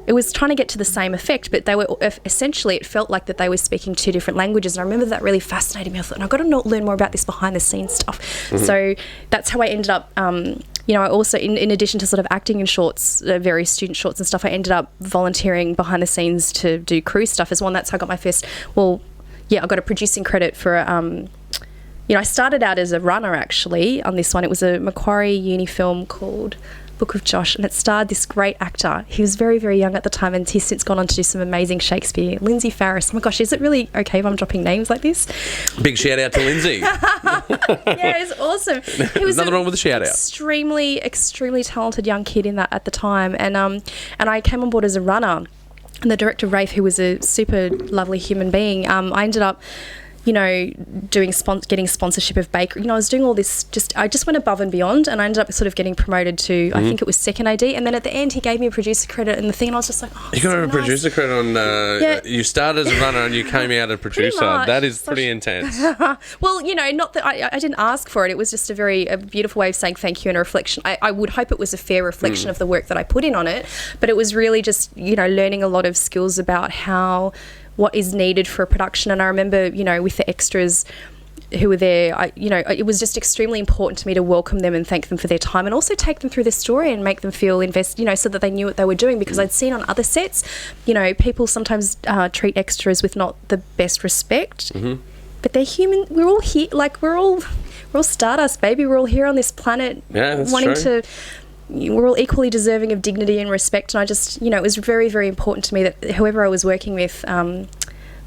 it was trying to get to the same effect, but they were essentially, it felt like that they were speaking two different languages. And I remember that really fascinated me. I thought, I've got to learn more about this behind the scenes stuff. So that's how I ended up, I also, in addition to sort of acting in shorts, various student shorts and stuff, I ended up volunteering behind the scenes to do crew stuff as well. And that's how I got my first, I got a producing credit for, I started out as a runner actually on this one. It was a Macquarie Uni film called Book of Josh, and it starred this great actor. He was very, very young at the time, and he's since gone on to do some amazing Shakespeare. Lindsay Farris. Oh my gosh, is it really okay if I'm dropping names like this? Big shout out to Lindsay. Yeah, it's awesome. He was nothing wrong with a shout out. Extremely, extremely talented young kid in that at the time, and I came on board as a runner. And the director, Rake, who was a super lovely human being, I ended up getting sponsorship of bakery. I was doing all this, I just went above and beyond, and I ended up sort of getting promoted to, I think it was second AD, and then at the end he gave me a producer credit and the thing, and I was just like, you got a producer credit on, you started as a runner and you came out as producer. That is pretty intense. Well, not that I didn't ask for it. It was just a beautiful way of saying thank you and a reflection. I would hope it was a fair reflection of the work that I put in on it, but it was really just, learning a lot of skills about what is needed for a production. And I remember, with the extras who were there, it was just extremely important to me to welcome them and thank them for their time, and also take them through the story and make them feel invested, so that they knew what they were doing, because I'd seen on other sets, people sometimes treat extras with not the best respect, but they're human. We're all here, we're all stardust, baby. We're all here on this planet, we're all equally deserving of dignity and respect. And I just, it was very, very important to me that whoever I was working with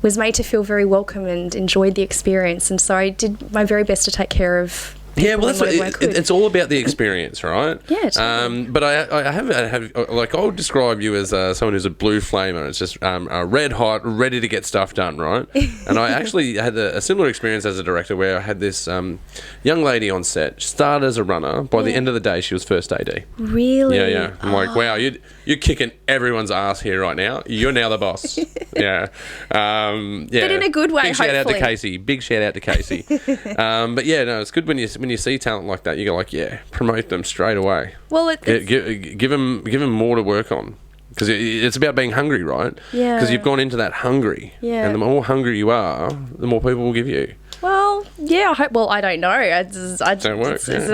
was made to feel very welcome and enjoyed the experience. And so I did my very best to take care of. Yeah, well, that's it's all about the experience, right? Yeah. Totally. But I have I'll describe you as someone who's a blue flamer. It's just red hot, ready to get stuff done, right? And I actually had a similar experience as a director, where I had this young lady on set, started as a runner. By the end of the day, she was first AD. Really? Yeah. I'm like, wow, you're kicking everyone's ass here right now. You're now the boss. Yeah. But in a good way, Big shout out to Casey. Big shout out to Casey. But yeah, no, it's good when you see talent like that, you go like, promote them straight away. Well, give them more to work on, because it's about being hungry, right? Yeah. Because you've gone into that hungry, and the more hungry you are, the more people will give you. Well, yeah, I hope. Well, I don't know. Is that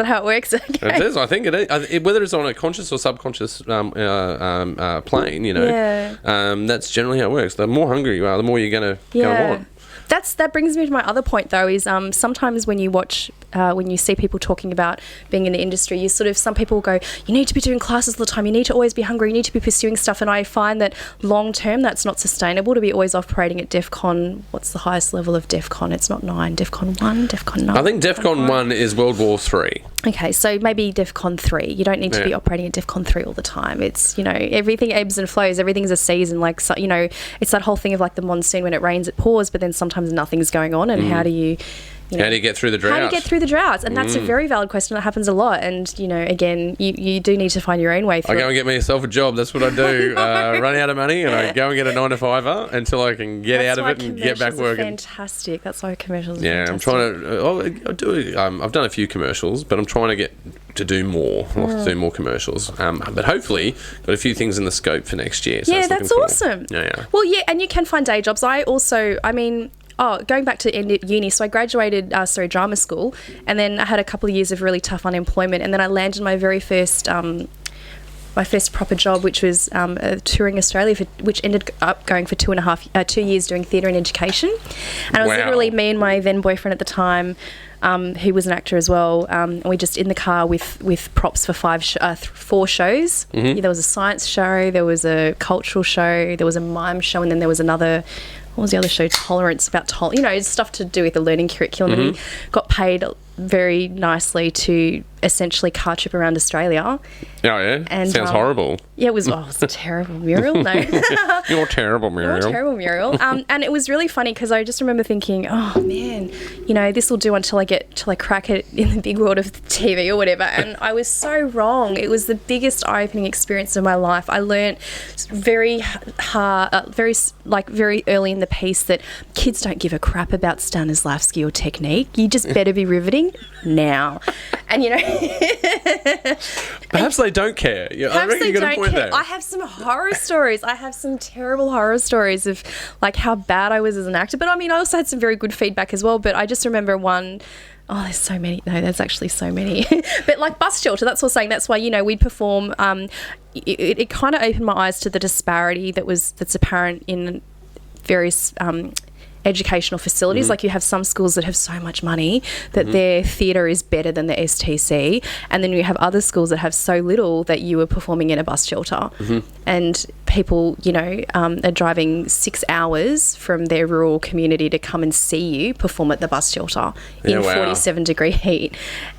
how it works? Okay. It is. I think it is. Whether it's on a conscious or subconscious plane, that's generally how it works. The more hungry you are, the more you're gonna want. That brings me to my other point, though, is sometimes when you watch when you see people talking about being in the industry, you sort of, some people go, you need to be doing classes all the time, you need to always be hungry, you need to be pursuing stuff. And I find that long term, that's not sustainable to be always operating at DEFCON. What's the highest level of DEFCON? It's not 9, DEFCON 1, DEFCON 9. I think DEFCON 1 is World War 3. Okay, so maybe DEFCON 3. You don't need to be operating at DEFCON 3 all the time. It's, everything ebbs and flows. Everything's a season. Like, so, it's that whole thing of like the monsoon, when it rains, it pours, but then sometimes nothing's going on. And how do you... how do you get through the drought? How do you get through the droughts? And that's a very valid question. That happens a lot. And, again, you do need to find your own way through. I go and get myself a job. That's what I do. Run out of money and I go and get a 9-to-5er until I can get out of it and get back working. Fantastic. That's why commercials are fantastic. I'm trying to... I've done a few commercials, but I'm trying to get to do more. I'll have to do more commercials. But hopefully got a few things in the scope for next year. So yeah, that's awesome. Yeah. Well, yeah, and you can find day jobs. Going back to uni, so I graduated, drama school, and then I had a couple of years of really tough unemployment, and then I landed my very first proper job, which was touring Australia, which ended up going for 2 years doing theatre and education. And it was literally me and my then boyfriend at the time, who was an actor as well, and we just in the car with props for 4 shows. Mm-hmm. There was a science show, there was a cultural show, there was a mime show, and then there was another... What was the other show? Tolerance, about stuff to do with the learning curriculum. Mm-hmm. And he got paid very nicely to essentially car trip around Australia. Oh, yeah? And, sounds horrible. Yeah, it was terrible, Muriel. No. You're terrible, Muriel. You're terrible, Muriel. And it was really funny because I just remember thinking, oh, man, this will do until I crack it in the big world of TV or whatever. And I was so wrong. It was the biggest eye-opening experience of my life. I learned very early in the piece that kids don't give a crap about Stanislavski or technique. You just better be riveting now. And perhaps they don't care. I reckon you got a point there. I have some horror stories. I have some terrible horror stories of like how bad I was as an actor. But I also had some very good feedback as well. But I just remember one. Oh, there's so many. No, there's actually so many. But like bus shelter, that's what I'm saying. That's why, we'd perform. It kind of opened my eyes to the disparity that's apparent in various educational facilities. Like you have some schools that have so much money that their theatre is better than the STC, and then you have other schools that have so little that you are performing in a bus shelter, and people are driving 6 hours from their rural community to come and see you perform at the bus shelter in 47-degree heat.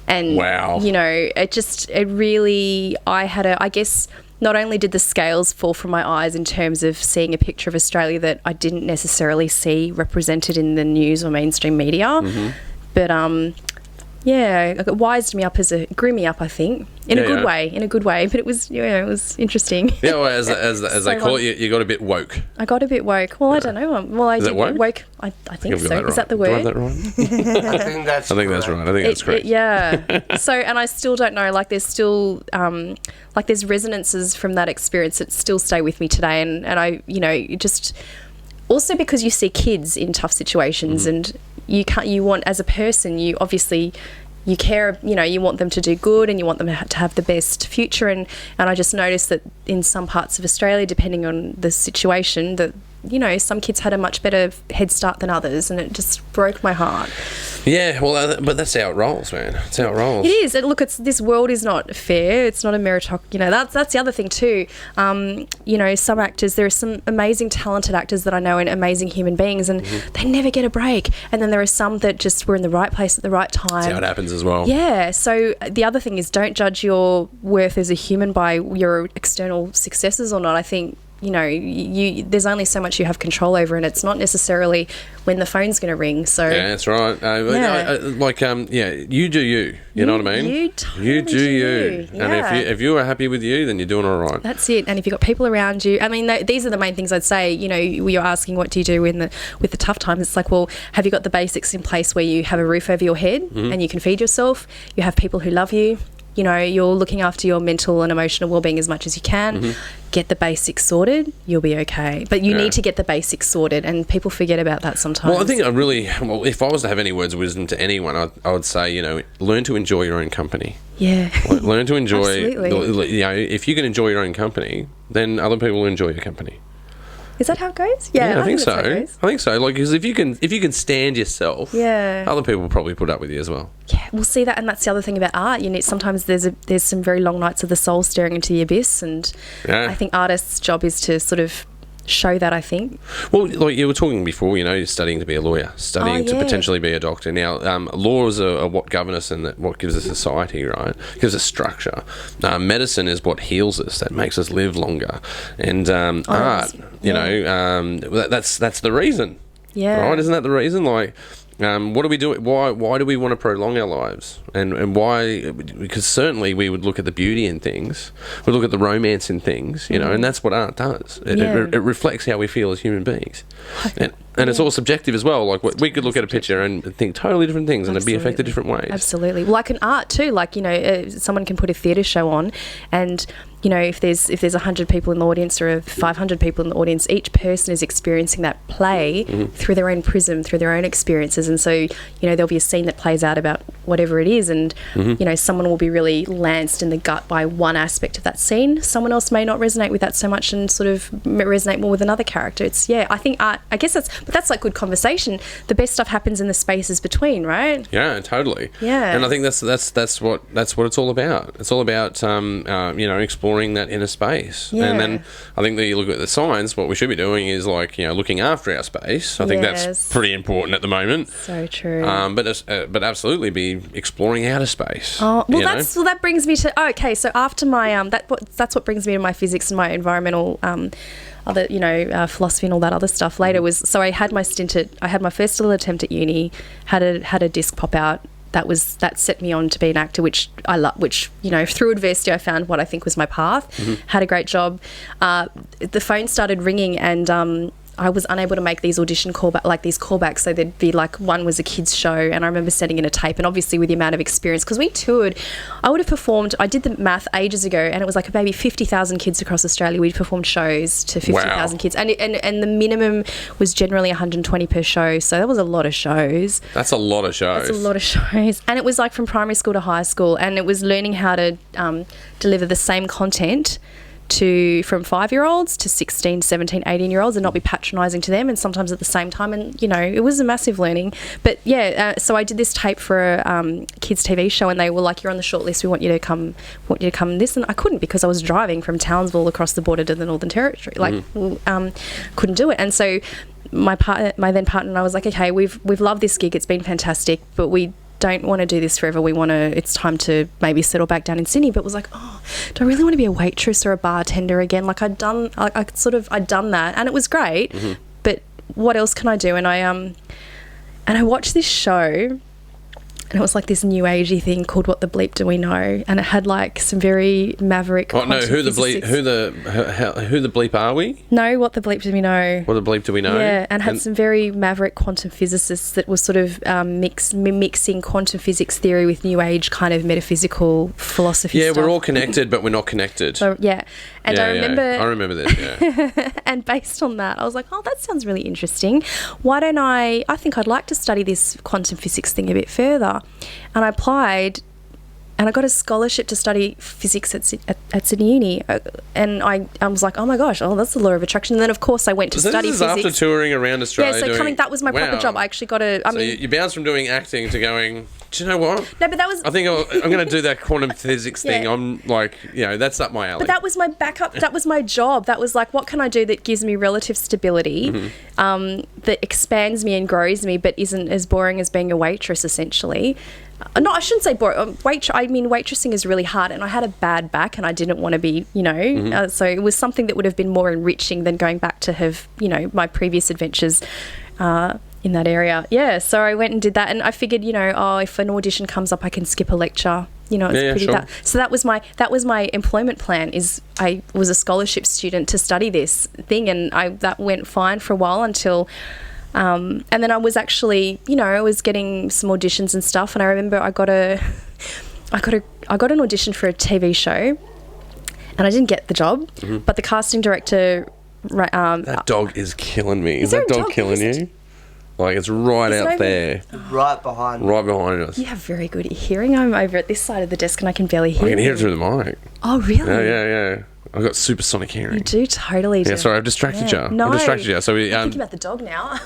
And I guess not only did the scales fall from my eyes in terms of seeing a picture of Australia that I didn't necessarily see represented in the news or mainstream media, but it wised me up grew me up, I think, in a good way. But it was, it was interesting. Yeah, well, as they call it, you got a bit woke. I got a bit woke. Well, I don't know. Well, I did woke. I think so. Is that the word? Do I have that right? I think that's right. I think that's correct. Yeah. So, and I still don't know. Like, there's still there's resonances from that experience that still stay with me today. And I, just also because you see kids in tough situations, and you want, as a person, you obviously, you care, you want them to do good and you want them to have the best future. And I just noticed that in some parts of Australia, depending on the situation, that, some kids had a much better head start than others, and it just broke my heart. Yeah, well, but that's how it rolls, man. That's how it rolls. It is. Look, this world is not fair. It's not a meritocracy. That's the other thing too. Some actors, there are some amazing, talented actors that I know and amazing human beings, and they never get a break. And then there are some that just were in the right place at the right time. That's how it happens as well. Yeah. So the other thing is, don't judge your worth as a human by your external successes or not. I think, there's only so much you have control over, and it's not necessarily when the phone's going to ring. So yeah, that's right. You do you. You know what I mean? You totally do you. Yeah. And if you are happy with you, then you're doing all right. That's it. And if you've got people around you, these are the main things I'd say. You're asking what do you do with the tough times. It's like, well, have you got the basics in place where you have a roof over your head and you can feed yourself? You have people who love you. You're looking after your mental and emotional well-being as much as you can. Get the basics sorted, you'll be okay. But you need to get the basics sorted, and people forget about that sometimes. Well, I think if I was to have any words of wisdom to anyone, I would say, learn to enjoy your own company. Yeah. Learn to enjoy, Absolutely. if you can enjoy your own company, then other people will enjoy your company. Is that how it goes? Yeah, I think so. I think so. Like, because if you can stand yourself, other people will probably put up with you as well. Yeah. we'll see that, and that's the other thing about art. Sometimes there's some very long nights of the soul staring into the abyss, and I think artists' job is to sort of show that, I think. Well, like you were talking before, you're studying to be a lawyer, studying to potentially be a doctor. Now, laws are what govern us and what gives us society, right? Gives us structure. Medicine is what heals us, that makes us live longer. And art, that's the reason. Yeah. Right? Isn't that the reason? Like, what do we do? Why do we want to prolong our lives? And why? Because certainly we would look at the beauty in things. We look at the romance in things, and that's what art does. It reflects how we feel as human beings. And it's all subjective as well. Like, we could look at a picture and think totally different things, and it'd be affected different ways. Absolutely. Well, like in art too. Like, someone can put a theatre show on, and if there's 100 people in the audience or 500 people in the audience, each person is experiencing that play through their own prism, through their own experiences. And so, there'll be a scene that plays out about whatever it is, and someone will be really lanced in the gut by one aspect of that scene. Someone else may not resonate with that so much and sort of resonate more with another character. I think art, I guess that's like good conversation. The best stuff happens in the spaces between, right? Yeah, totally. Yeah. And I think that's what it's all about. It's all about exploring that inner space. Yeah. And then I think that you look at the science, what we should be doing is looking after our space. I think that's pretty important at the moment. So true. But absolutely be exploring outer space. Oh, well, that brings me to so after my that's what brings me to my physics and my environmental philosophy and all that other stuff later I had my first little attempt at uni, had a disc pop out. That set me on to be an actor, which I love, through adversity I found what I think was my path. Had a great job. The phone started ringing, and I was unable to make these audition callbacks. So there'd be one was a kids show, and I remember sending in a tape, and obviously with the amount of experience, because we toured, I did the math ages ago, and it was like maybe 50,000 kids across Australia. We'd performed shows to 50,000 kids, and the minimum was generally 120 per show. So that was a lot of shows. That's a lot of shows. And it was from primary school to high school, and it was learning how to deliver the same content from 5-year-olds to 16, 17, 18-year-olds and not be patronising to them, and sometimes at the same time. And, it was a massive learning. But, so I did this tape for a kids' TV show, and they were like, you're on the shortlist, we want you to come this. And I couldn't, because I was driving from Townsville across the border to the Northern Territory. Couldn't do it. And so my then partner and I was like, okay, we've loved this gig, it's been fantastic, but we don't want to do this forever. It's time to maybe settle back down in Sydney. But it was like, do I really want to be a waitress or a bartender again? I'd done that, and it was great. But what else can I do? And I watched this show, and it was like this new agey thing called What the Bleep Do We Know? And it had some very maverick. Oh no, who the bleep are we? No, What the Bleep Do We Know? What the bleep do we know? Yeah, and had some very maverick quantum physicists that were sort of mixing quantum physics theory with new age kind of metaphysical philosophy stuff. We're all connected, but we're not connected. So, and I remember this, yeah. And based on that, I was like, that sounds really interesting. Why don't I think I'd like to study this quantum physics thing a bit further. And I applied, and I got a scholarship to study physics at Sydney Uni. And I was like, oh my gosh, that's the law of attraction. And then, of course, I went to study physics. After touring around Australia. Yeah, so that was my proper job. I actually got you bounced from doing acting to going, do you know what? No, but that was... I think I'm going to do that quantum physics thing. I'm like, that's up my alley. But that was my backup. That was my job. That was like, what can I do that gives me relative stability, that expands me and grows me, but isn't as boring as being a waitress, essentially. No, I shouldn't say boring. Waitressing is really hard, and I had a bad back, and I didn't want to be, so it was something that would have been more enriching than going back to have, my previous adventures in that area. Yeah, so I went and did that, and I figured, if an audition comes up, I can skip a lecture. Sure. So that was my employment plan. I was a scholarship student to study this thing, and that went fine for a while until. And then I was actually, I was getting some auditions and stuff, and I remember I got an audition for a TV show, and I didn't get the job, but the casting director. That dog is killing me. Is that dog killing you? It's right out there. Right behind us. You have very good hearing. I'm over at this side of the desk and I can barely hear you. I can hear it through the mic. Oh, really? Yeah. I've got supersonic hearing. You do totally do. Yeah, sorry, I've distracted you. No. I've distracted you. So we, I'm thinking about the dog now.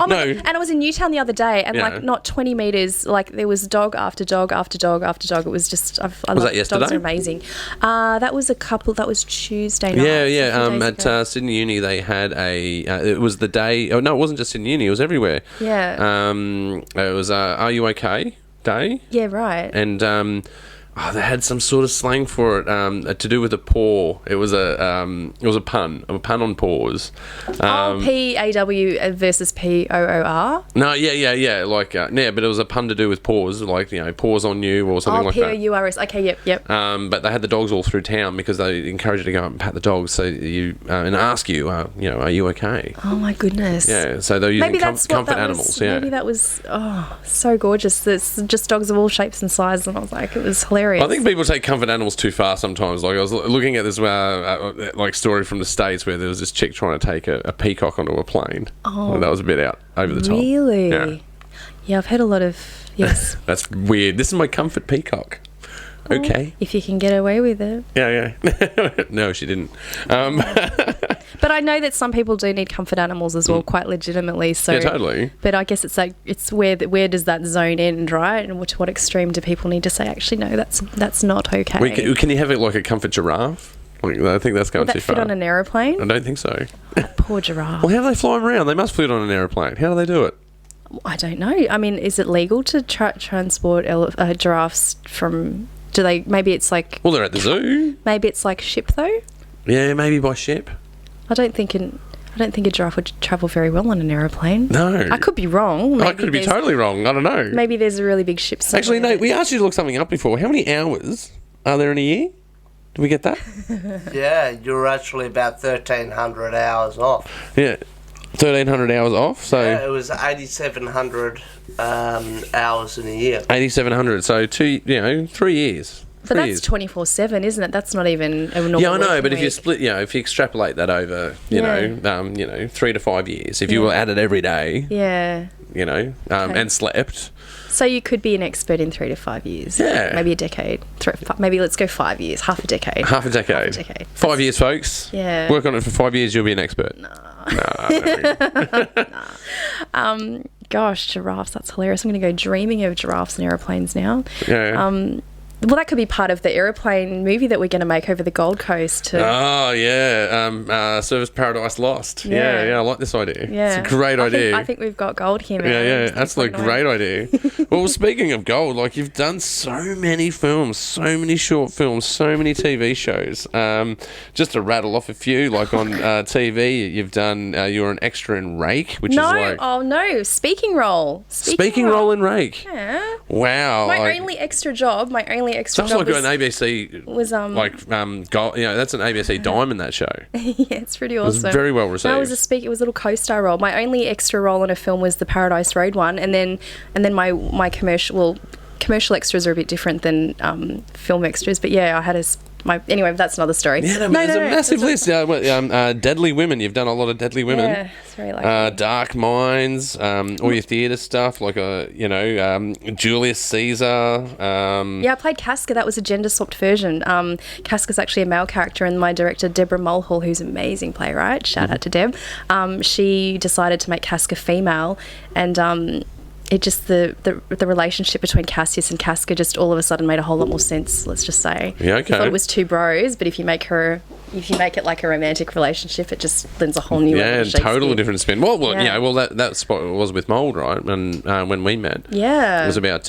No. And I was in Newtown the other day, and Yeah. like not 20 metres, like there was dog after dog after dog after dog. It was just, I love that yesterday? Dogs are amazing. That was Tuesday night. At Sydney Uni, they had it was the day. Oh no, it wasn't just Sydney Uni. It was everywhere. Yeah. It was Are You Okay Day. Yeah, right. And they had some sort of slang for it to do with a paw. It was a pun on paws. PAW versus POOR. No, yeah, like but it was a pun to do with paws, like paws on you or something like that. POURS. Okay, yep. But they had the dogs all through town because they encouraged you to go up and pat the dogs, so you and ask you, are you okay? Oh my goodness. Yeah, so they're using comfort animals. Yeah, maybe that was so gorgeous. It's just dogs of all shapes and sizes, and I was like, it was hilarious. I think people take comfort animals too far sometimes. Like I was looking at this like story from the States where there was this chick trying to take a peacock onto a plane. Oh, and that was a bit out over the top. Really? Yeah, I've heard a lot of yes. That's weird. This is my comfort peacock. Okay. If you can get away with it. Yeah. No, she didn't. But I know that some people do need comfort animals as well, quite legitimately. So, yeah, totally. But I guess it's where does that zone end, right? And to what extreme do people need to say, actually, no, that's not okay. Can you have it like a comfort giraffe? I think that's going too far. Would that fit on an aeroplane? I don't think so. Poor giraffe. Well, how do they fly them around? They must fit on an aeroplane. How do they do it? I don't know. I mean, is it legal to transport giraffes from... Do they... Maybe it's like... Well, they're at the zoo. Maybe it's like ship, though? Yeah, maybe by ship. I don't think a giraffe would travel very well on an aeroplane. No. I could be wrong. I could be totally wrong. I don't know. Maybe there's a really big ship somewhere. Actually, no, we asked you to look something up before. How many hours are there in a year? Did we get that? Yeah, you're actually about 1,300 hours off. Yeah. 1,300 hours off. So yeah, it was 8,700 hours in a year. 8,700. So 3 years. But that's 24/7, isn't it? That's not even a normal. Yeah, I know. But week. if you split, if you extrapolate that over, 3 to 5 years, if you were at it every day, okay. and slept. So you could be an expert in 3 to 5 years. Yeah. Maybe a decade. Maybe let's go 5 years. Half a decade. 5 years, folks. Yeah. Work on it for 5 years, you'll be an expert. No. Gosh, giraffes, that's hilarious. I'm going to go dreaming of giraffes and aeroplanes now. Yeah. Well, that could be part of the aeroplane movie that we're going to make over the Gold Coast. Oh, yeah. Service Paradise Lost. Yeah, I like this idea. Yeah. It's a great idea. I think we've got gold here, man. Yeah, absolute great idea. Well, speaking of gold, like you've done so many films, so many short films, so many TV shows. Just to rattle off a few, like on TV, you've done, you were an extra in Rake, which is like... No, speaking role. Speaking role in Rake. Yeah. Wow. My only extra job Sounds like an ABC was gold, that's an ABC diamond, that show. Yeah, it's pretty awesome. It was very well received. No, it was it was a little co-star role. My only extra role in a film was the Paradise Road one, and then my commercial extras are a bit different than film extras, but yeah, I had anyway, that's another story. Yeah, there's a massive list. Deadly Women. You've done a lot of Deadly Women. Yeah, it's very likely. Dark Minds. All your theatre stuff, like Julius Caesar. Yeah, I played Casca. That was a gender swapped version. Casca's actually a male character, and my director Deborah Mulhall, who's an amazing playwright, shout out to Deb. She decided to make Casca female, and it just the relationship between Cassius and Casca just all of a sudden made a whole lot more sense. Let's just say. Yeah, okay. I thought it was two bros, but if you make it like a romantic relationship, it just lends a whole new level of Shakespeare. Totally different spin. Well, that spot was with Mould, right? And when we met, it was about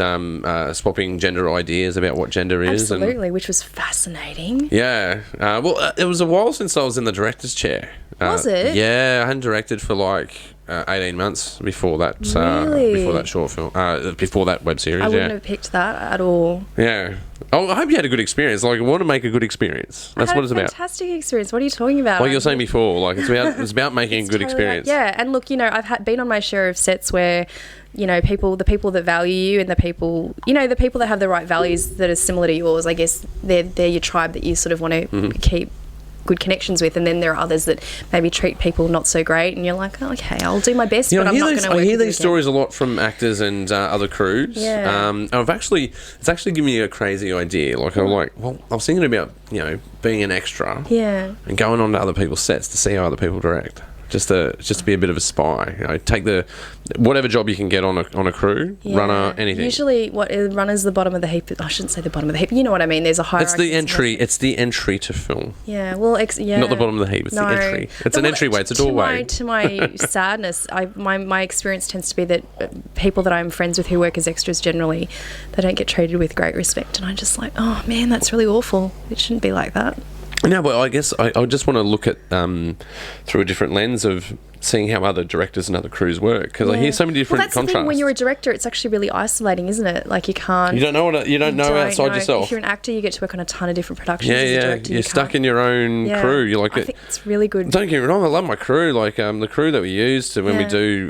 swapping gender ideas about what gender is. Absolutely, which was fascinating. Yeah. It was a while since I was in the director's chair. Was it? Yeah, I hadn't directed for 18 months before that. Really? Before that short film, before that web series. I wouldn't have picked that at all. Yeah. Oh, I hope you had a good experience. I want to make a good experience. That's what it's about. Fantastic experience. What are you talking about? Like you were saying before, it's about making a good experience. Yeah, and look, I've been on my share of sets where, the people that value you and the people that have the right values that are similar to yours. I guess they're your tribe that you sort of want to keep good connections with, and then there are others that maybe treat people not so great, and you're like, oh, okay, I'll do my best, but I'm not going to work with you I hear these again. stories a lot from actors and other crews. Yeah. It's actually given me a crazy idea. Like, I was thinking about, being an extra. Yeah. And going on to other people's sets to see how other people direct. Just to be a bit of a spy. Take whatever job you can get on a crew, runner, anything. Usually, runner's the bottom of the heap. I shouldn't say the bottom of the heap. You know what I mean? There's a hierarchy. It's the entry to film. Yeah. Well, Not the bottom of the heap. It's the entry. It's an entryway. It's a doorway. To my sadness, my experience tends to be that people that I'm friends with who work as extras generally, they don't get treated with great respect, and I'm just like, oh man, that's really awful. It shouldn't be like that. No, but I guess I just want to look at through a different lens of seeing how other directors and other crews work, because I hear so many different that's contrasts. The thing, when you're a director, it's actually really isolating, isn't it? Like you don't know outside yourself. If you're an actor, you get to work on a ton of different productions. Yeah, as a director, you're stuck in your own crew. You're like, I think it's really good. Don't get me wrong, I love my crew. Like the crew that we use when we do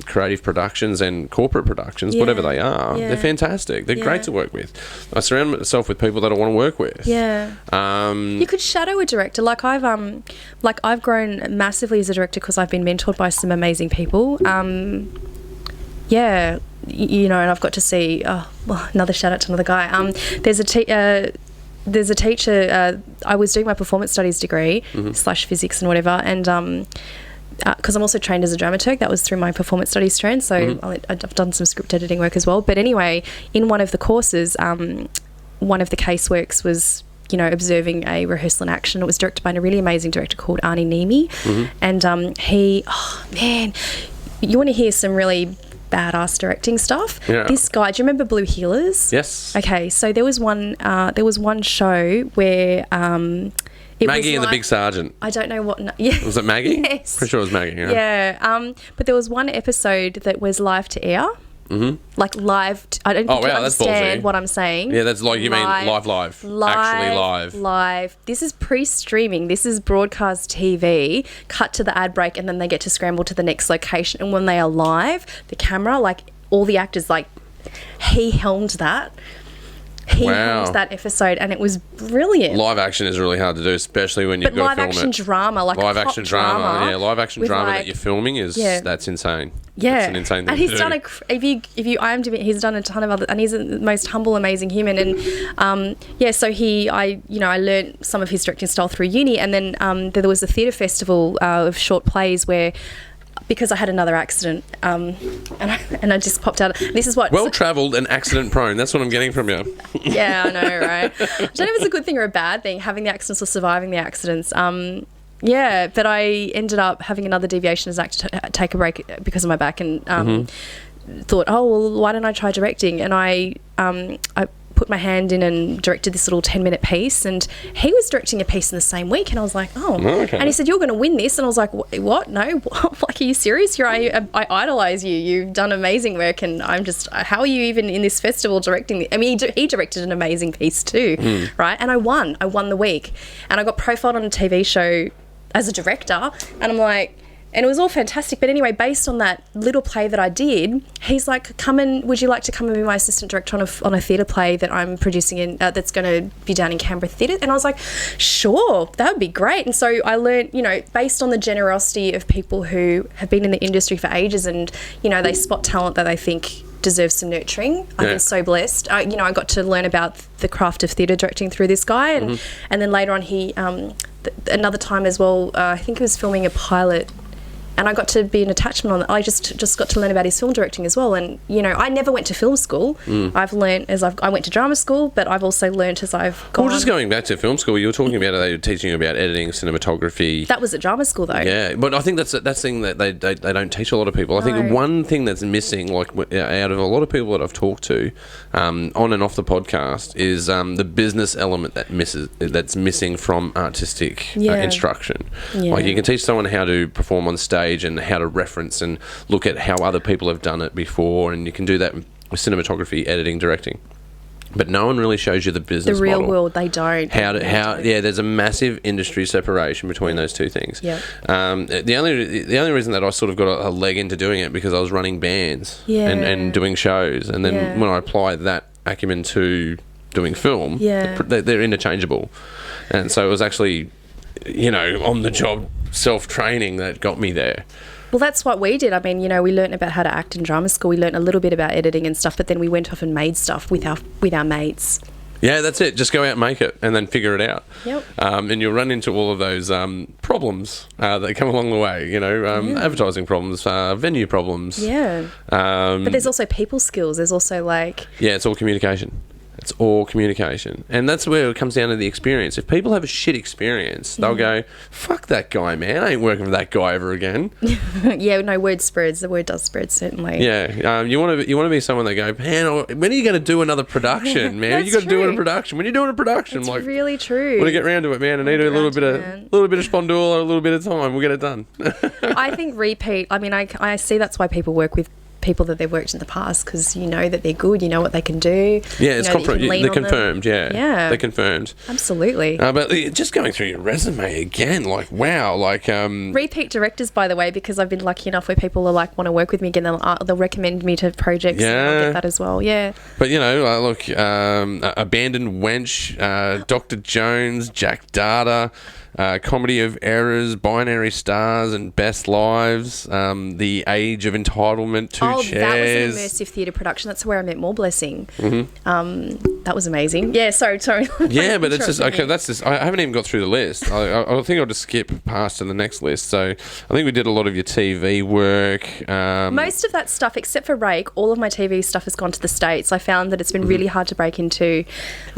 creative productions and corporate productions, whatever they are, they're fantastic. They're great to work with. I surround myself with people that I want to work with. Yeah. You could shadow a director. Like I've grown massively as a director because I've been mentored by some amazing people. And I've got to see. Another shout out to another guy. There's a teacher. I was doing my performance studies degree / physics and whatever, and because I'm also trained as a dramaturg, that was through my performance studies strand. So I've done some script editing work as well. But anyway, in one of the courses, one of the caseworks was observing a rehearsal in action. It was directed by a really amazing director called Arnie Nemi. And you want to hear some really badass directing stuff? Yeah. This guy, do you remember Blue Heelers? Yes. Okay, so there was one show where Maggie and the Big Sergeant. I don't know what. Was it Maggie? Yes. Pretty sure it was Maggie. Yeah. But there was one episode that was live to air. Like live. I don't think you understand what I'm saying. Yeah, that's like you mean live. Actually live. This is pre-streaming. This is broadcast TV. Cut to the ad break, and then they get to scramble to the next location. And when they are live, the camera, like all the actors, like he helmed that. He helmed that episode, and it was brilliant. Live action is really hard to do, especially when you've got to film it. Live action drama, like live action drama. Yeah, live action drama like, that you're filming that's insane. Yeah, it's an insane thing and he's to done do. if you IMDb, he's done a ton of other, and he's the most humble, amazing human. And so I learned some of his directing style through uni, and then there was a theatre festival of short plays where, because I had another accident, and I just popped out. This is what well-travelled and accident-prone. That's what I'm getting from you. Yeah, I know, right? I don't know if it's a good thing or a bad thing, having the accidents or surviving the accidents. But I ended up having another deviation as an actor to take a break because of my back, and thought, oh well, why don't I try directing? And I put my hand in and directed this little 10-minute piece, and he was directing a piece in the same week, and I was like, okay. And he said, you're going to win this, and I was like, what? No, like, are you serious? I idolize you. You've done amazing work, and I'm just, how are you even in this festival directing? I mean, he directed an amazing piece too, right? And I won the week, and I got profiled on a TV show as a director, and I'm like, and it was all fantastic. But anyway, based on that little play that I did, he's like, would you like to come and be my assistant director on a theatre play that I'm producing in, that's going to be down in Canberra Theatre? And I was like, sure, that would be great. And so I learned, based on the generosity of people who have been in the industry for ages, and, they spot talent that they think deserves some nurturing. I've been so blessed. I got to learn about the craft of theatre directing through this guy. And, and then later on he, another time as well, I think he was filming a pilot, and I got to be an attachment on that. I just got to learn about his film directing as well. And, I never went to film school. I've learned I went to drama school, but I've also learned as I've gone. Well, just going back to film school, you were talking about they were teaching you about editing, cinematography. That was at drama school, though. Yeah, but I think that's the thing that they don't teach a lot of people. I think one thing that's missing, like out of a lot of people that I've talked to, on and off the podcast, is the business element that's missing from artistic instruction. Yeah. Like, you can teach someone how to perform on stage and how to reference and look at how other people have done it before, and you can do that with cinematography, editing, directing. But no one really shows you the business model. The real world, they don't. There's a massive industry separation between those two things. Yeah. The only reason that I sort of got a leg into doing it, because I was running bands and doing shows, and then when I apply that acumen to doing film, they're interchangeable. And so it was actually, on the job self-training that got me there. Well, that's what we did. I mean, we learnt about how to act in drama school. We learnt a little bit about editing and stuff, but then we went off and made stuff with our mates. Yeah, that's it. Just go out and make it and then figure it out. Yep. And you'll run into all of those problems that come along the way, advertising problems, venue problems. Yeah. But there's also people skills. There's also Yeah, it's all communication. It's all communication. And that's where it comes down to the experience. If people have a shit experience, they'll go, fuck that guy, man. I ain't working for that guy ever again. Yeah, no, word spreads. The word does spread, certainly. Yeah. You want to be someone that go, man, when are you going to do another production, man? You got to do a production. When you're doing a production, it's really true. When you get round to it, man, I need a little bit of spondule or a little bit of time. We'll get it done. I think repeat. I mean, I see that's why people work with people that they've worked in the past, because you know that they're good, you know what they can do. Yeah, it's they're confirmed. Yeah, they're confirmed. Absolutely. But just going through your resume again, wow, repeat directors, by the way, because I've been lucky enough where people are want to work with me again. They'll recommend me to projects. Yeah, and I'll get that as well. Yeah. But look, Abandoned Wench, Dr. Jones, Jack Data. Comedy of Errors, Binary Stars, and Best Lives, The Age of Entitlement, Two Chairs. That was an immersive theatre production. That's where I met More Blessing. Mm-hmm. That was amazing. Yeah, sorry. Yeah, but it's just, okay, that's just, I haven't even got through the list. I think I'll just skip past to the next list. So I think we did a lot of your TV work. Most of that stuff, except for Rake, all of my TV stuff has gone to the States. I found that it's been really hard to break into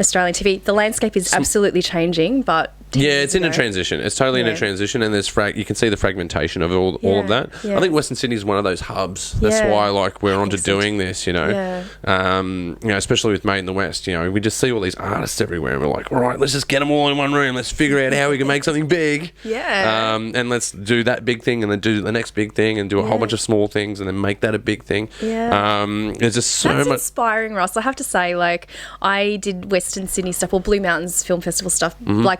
Australian TV. The landscape is absolutely changing, but... Yeah, it's in a transition. It's totally in a transition, and there's you can see the fragmentation of all of that. Yeah. I think Western Sydney is one of those hubs. That's why we're onto doing this. Especially with Made in the West. We just see all these artists everywhere, and we're like, all right, let's just get them all in one room. Let's figure out how we can make something big. Yeah. And let's do that big thing, and then do the next big thing, and do a whole bunch of small things, and then make that a big thing. Yeah. There's just so much. That's inspiring, Ross. I have to say, I did Western Sydney stuff, or Blue Mountains Film Festival stuff,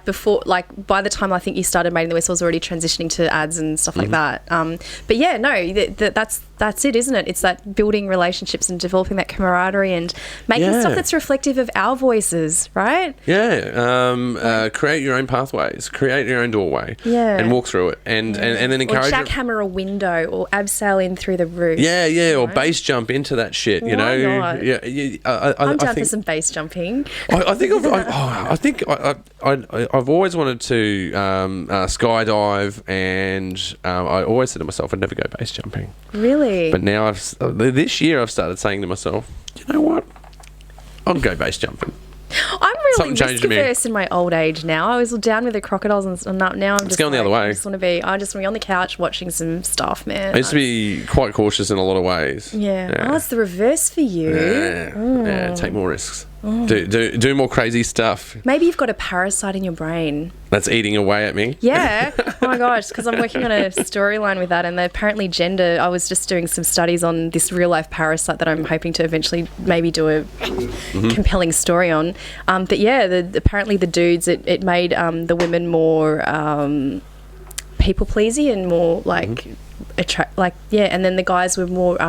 before. By the time I think you started Made in the West, I was already transitioning to ads and stuff like that. But yeah, no, that's it, isn't it? It's that building relationships and developing that camaraderie and making stuff that's reflective of our voices, right? Yeah. Create your own pathways, create your own doorway, and walk through it, and then encourage. Or jackhammer a window, or abseil in through the roof. Yeah, or base jump into that shit. Why not? Yeah. I'm down for some base jumping. I think I've always wanted to skydive, and I always said to myself I'd never go base jumping. Really? But now this year I've started saying to myself, you know what? I'll go base jumping. I'm really risk averse in my old age now. I was down with the crocodiles, and now I'm just going the other way. I just want to be on the couch watching some stuff, man. I used to be quite cautious in a lot of ways. Yeah. Oh, it's the reverse for you. Yeah. Take more risks. Do more crazy stuff. Maybe you've got a parasite in your brain that's eating away at me. Yeah. Oh my gosh, because I'm working on a storyline with that, and apparently gender. I was just doing some studies on this real life parasite that I'm hoping to eventually maybe do a compelling story on. But yeah, apparently the dudes, it made the women more people pleasy and more and then the guys were more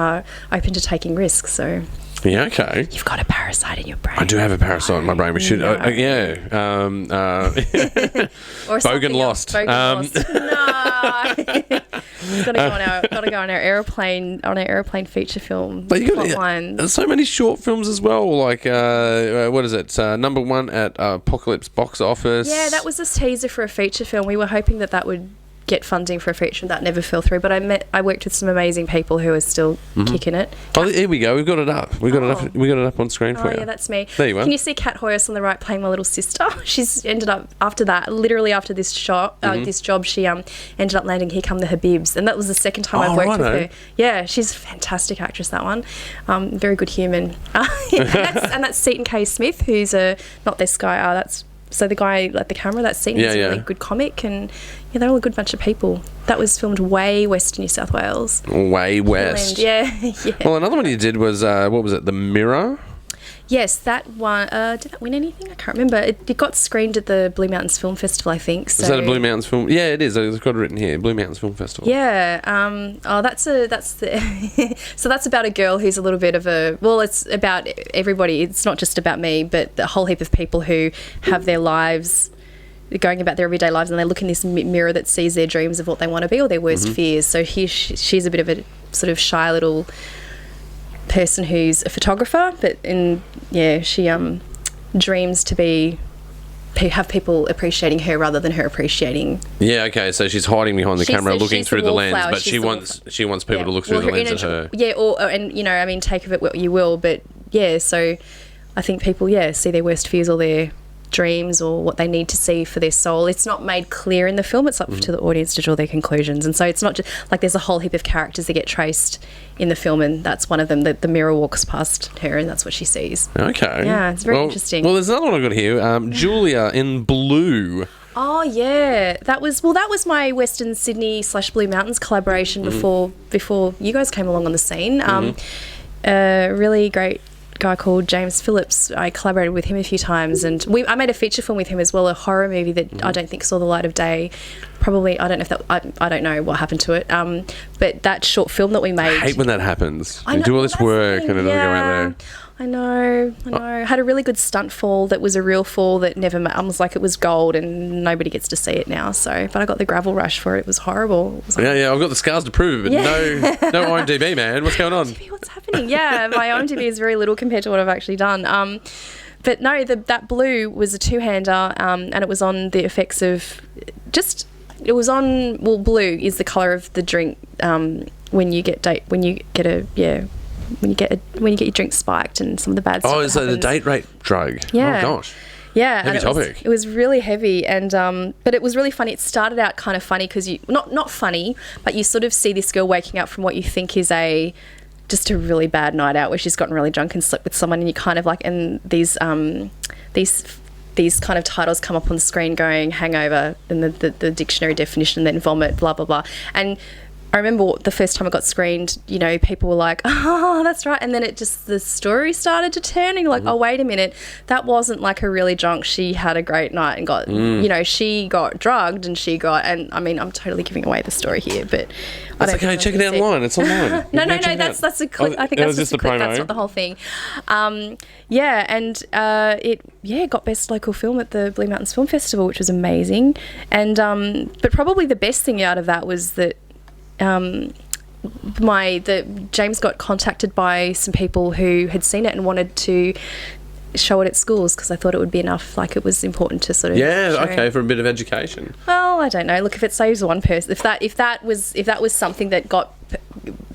open to taking risks. So. Yeah, okay. You've got a parasite in your brain. I do have a parasite in my brain. We should, Bogan lost. Lost. No. It's got to go on our airplane feature film. But you got so many short films as well. What is it? Number one at Apocalypse box office. Yeah, that was a teaser for a feature film. We were hoping that would get funding for a feature, that never fell through, but I worked with some amazing people who are still kicking it. Oh, here we go. We've got it up. We got it up on screen for you. Oh yeah, that's me. There you are. Can you see Kat Hoyos on the right playing my little sister? She's ended up after this job, she ended up landing Here Come the Habibs, and that was the second time I've worked with her. Yeah, she's a fantastic actress, that one. Very good human. and that's Seton K. Smith, who's not this guy. That's so the guy at the camera. That's Seton. He's a really good comic, and they're all a good bunch of people. That was filmed way west in New South Wales. Way west. Yeah. Well, another one you did was what was it? The Mirror. Yes, that one. Did that win anything? I can't remember. It got screened at the Blue Mountains Film Festival, I think. So. Is that a Blue Mountains Film? Yeah, it is. It's got it written here. Blue Mountains Film Festival. Yeah. That's the. So that's about a girl who's a little bit of a. Well, it's about everybody. It's not just about me, but a whole heap of people who have their lives. Going about their everyday lives, and they look in this mirror that sees their dreams of what they want to be or their worst fears. So she's a bit of a sort of shy little person who's a photographer, but she dreams to have people appreciating her rather than her appreciating. Yeah, okay. So she's hiding behind the camera, looking through the lens, but she wants people to look through the lens at her. Yeah, and take of it what you will, but so I think people see their worst fears or their dreams or what they need to see for their soul. It's not made clear in the film. It's up to the audience to draw their conclusions. And so it's not just like there's a whole heap of characters that get traced in the film, and that's one of them. The mirror walks past her and that's what she sees. Okay. Yeah, it's very interesting. Well, there's another one I've got here. Julia in Blue. Oh yeah, that was my Western Sydney / Blue Mountains collaboration before you guys came along on the scene. Really great guy called James Phillips. I collaborated with him a few times, and I made a feature film with him as well, a horror movie that I don't think saw the light of day. Probably, I don't know if that. I don't know what happened to it. But that short film that we made. I hate when that happens. You do all this work and it doesn't go out there. I know. I had a really good stunt fall that was a real fall that never. I was like, it was gold, and nobody gets to see it now. So, but I got the gravel rush for it. It was horrible. It was I've got the scars to prove it, but no IMDb, man. What's going on? IMDb, what's happening? Yeah, my IMDb is very little compared to what I've actually done. But no, that Blue was a two-hander, and it was on the effects of just. It was on. Well, blue is the colour of the drink when you get your drink spiked and some of the bad stuff. Oh, is that the date rape drug? Yeah. Oh gosh. Yeah, heavy topic. It was really heavy, and but it was really funny. It started out kind of funny because you not funny, but you sort of see this girl waking up from what you think is just a really bad night out where she's gotten really drunk and slept with someone, and you kind of like, and these kind of titles come up on the screen going hangover and the dictionary definition, then vomit, blah blah blah, and I remember the first time it got screened, people were like, oh, that's right. And then the story started to turn and you're like, oh, wait a minute. That wasn't like a really drunk. She had a great night and got, she got drugged and and I mean, I'm totally giving away the story here, but that's okay. Check it out online. It's online. No, that's a clip. I think that's just a clip. That's not the whole thing. It got Best Local Film at the Blue Mountains Film Festival, which was amazing. And, but probably the best thing out of that was that, James got contacted by some people who had seen it and wanted to show it at schools because I thought it would be enough, like it was important to sort of for a bit of education. Well, I don't know. Look, if it saves one person, if that was something that got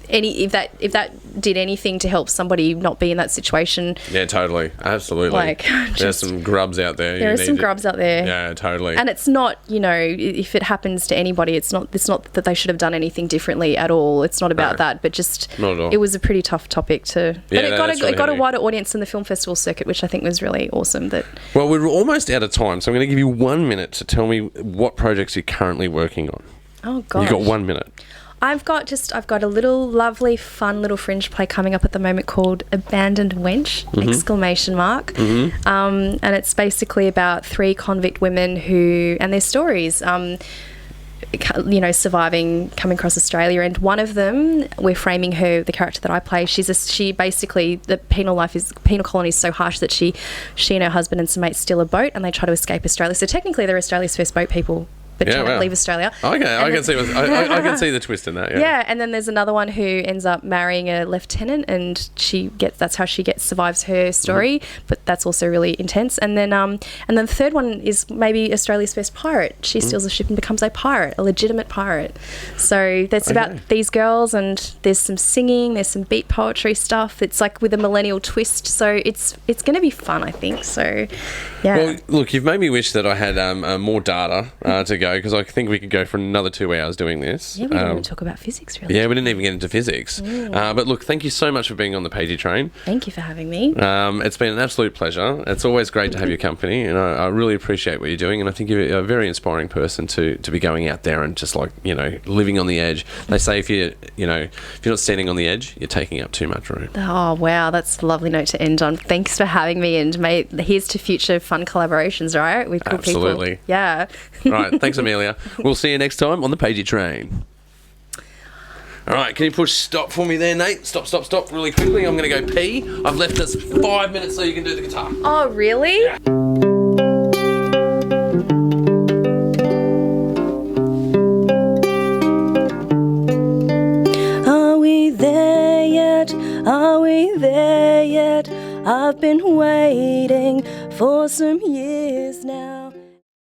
if that did anything to help somebody not be in that situation. Yeah, totally. Absolutely. There's some grubs out there. There are some grubs out there. Yeah, totally. And it's not, if it happens to anybody, it's not that they should have done anything differently at all. It's not about that, but just not at all. It was a pretty tough topic to. But it got a heavy. wider audience in the film festival circuit, which I think was really awesome. Well, we're almost out of time, so I'm going to give you 1 minute to tell me what projects you're currently working on. Oh gosh. You've got 1 minute. I've got a little lovely, fun little fringe play coming up at the moment called Abandoned Wench! ! And it's basically about 3 convict women and their stories, surviving, coming across Australia. And one of them, we're framing her, the character that I play. She basically, the penal colony is so harsh that she and her husband and some mates steal a boat and they try to escape Australia. So technically, they're Australia's first boat people. But cannot leave Australia. Okay, I can see the twist in that. Yeah, and then there's another one who ends up marrying a lieutenant, and that's how she survives her story. But that's also really intense. And then the third one is maybe Australia's first pirate. She steals a ship and becomes a pirate, a legitimate pirate. So that's about these girls, and there's some singing, there's some beat poetry stuff. It's like with a millennial twist. So it's going to be fun, I think. So yeah. Well, look, you've made me wish that I had more data to go go because I think we could go for another 2 hours doing this. Yeah, we didn't even talk about physics, really. Yeah, we didn't even get into physics. But look, thank you so much for being on the Pagey train. Thank you for having me. It's been an absolute pleasure. It's always great to have your company, and I really appreciate what you're doing. And I think you're a very inspiring person to be going out there and just living on the edge. They say if you're not standing on the edge, you're taking up too much room. Oh, wow. That's a lovely note to end on. Thanks for having me, and here's to future fun collaborations, right? With cool people. Absolutely. Yeah. Right. Thanks, Amelia. We'll see you next time on the Pagey train. All right, can you push stop for me there, Nate? Stop, really quickly. I'm going to go pee. I've left us 5 minutes so you can do the guitar. Oh, really? Yeah. Are we there yet? Are we there yet? I've been waiting for some years.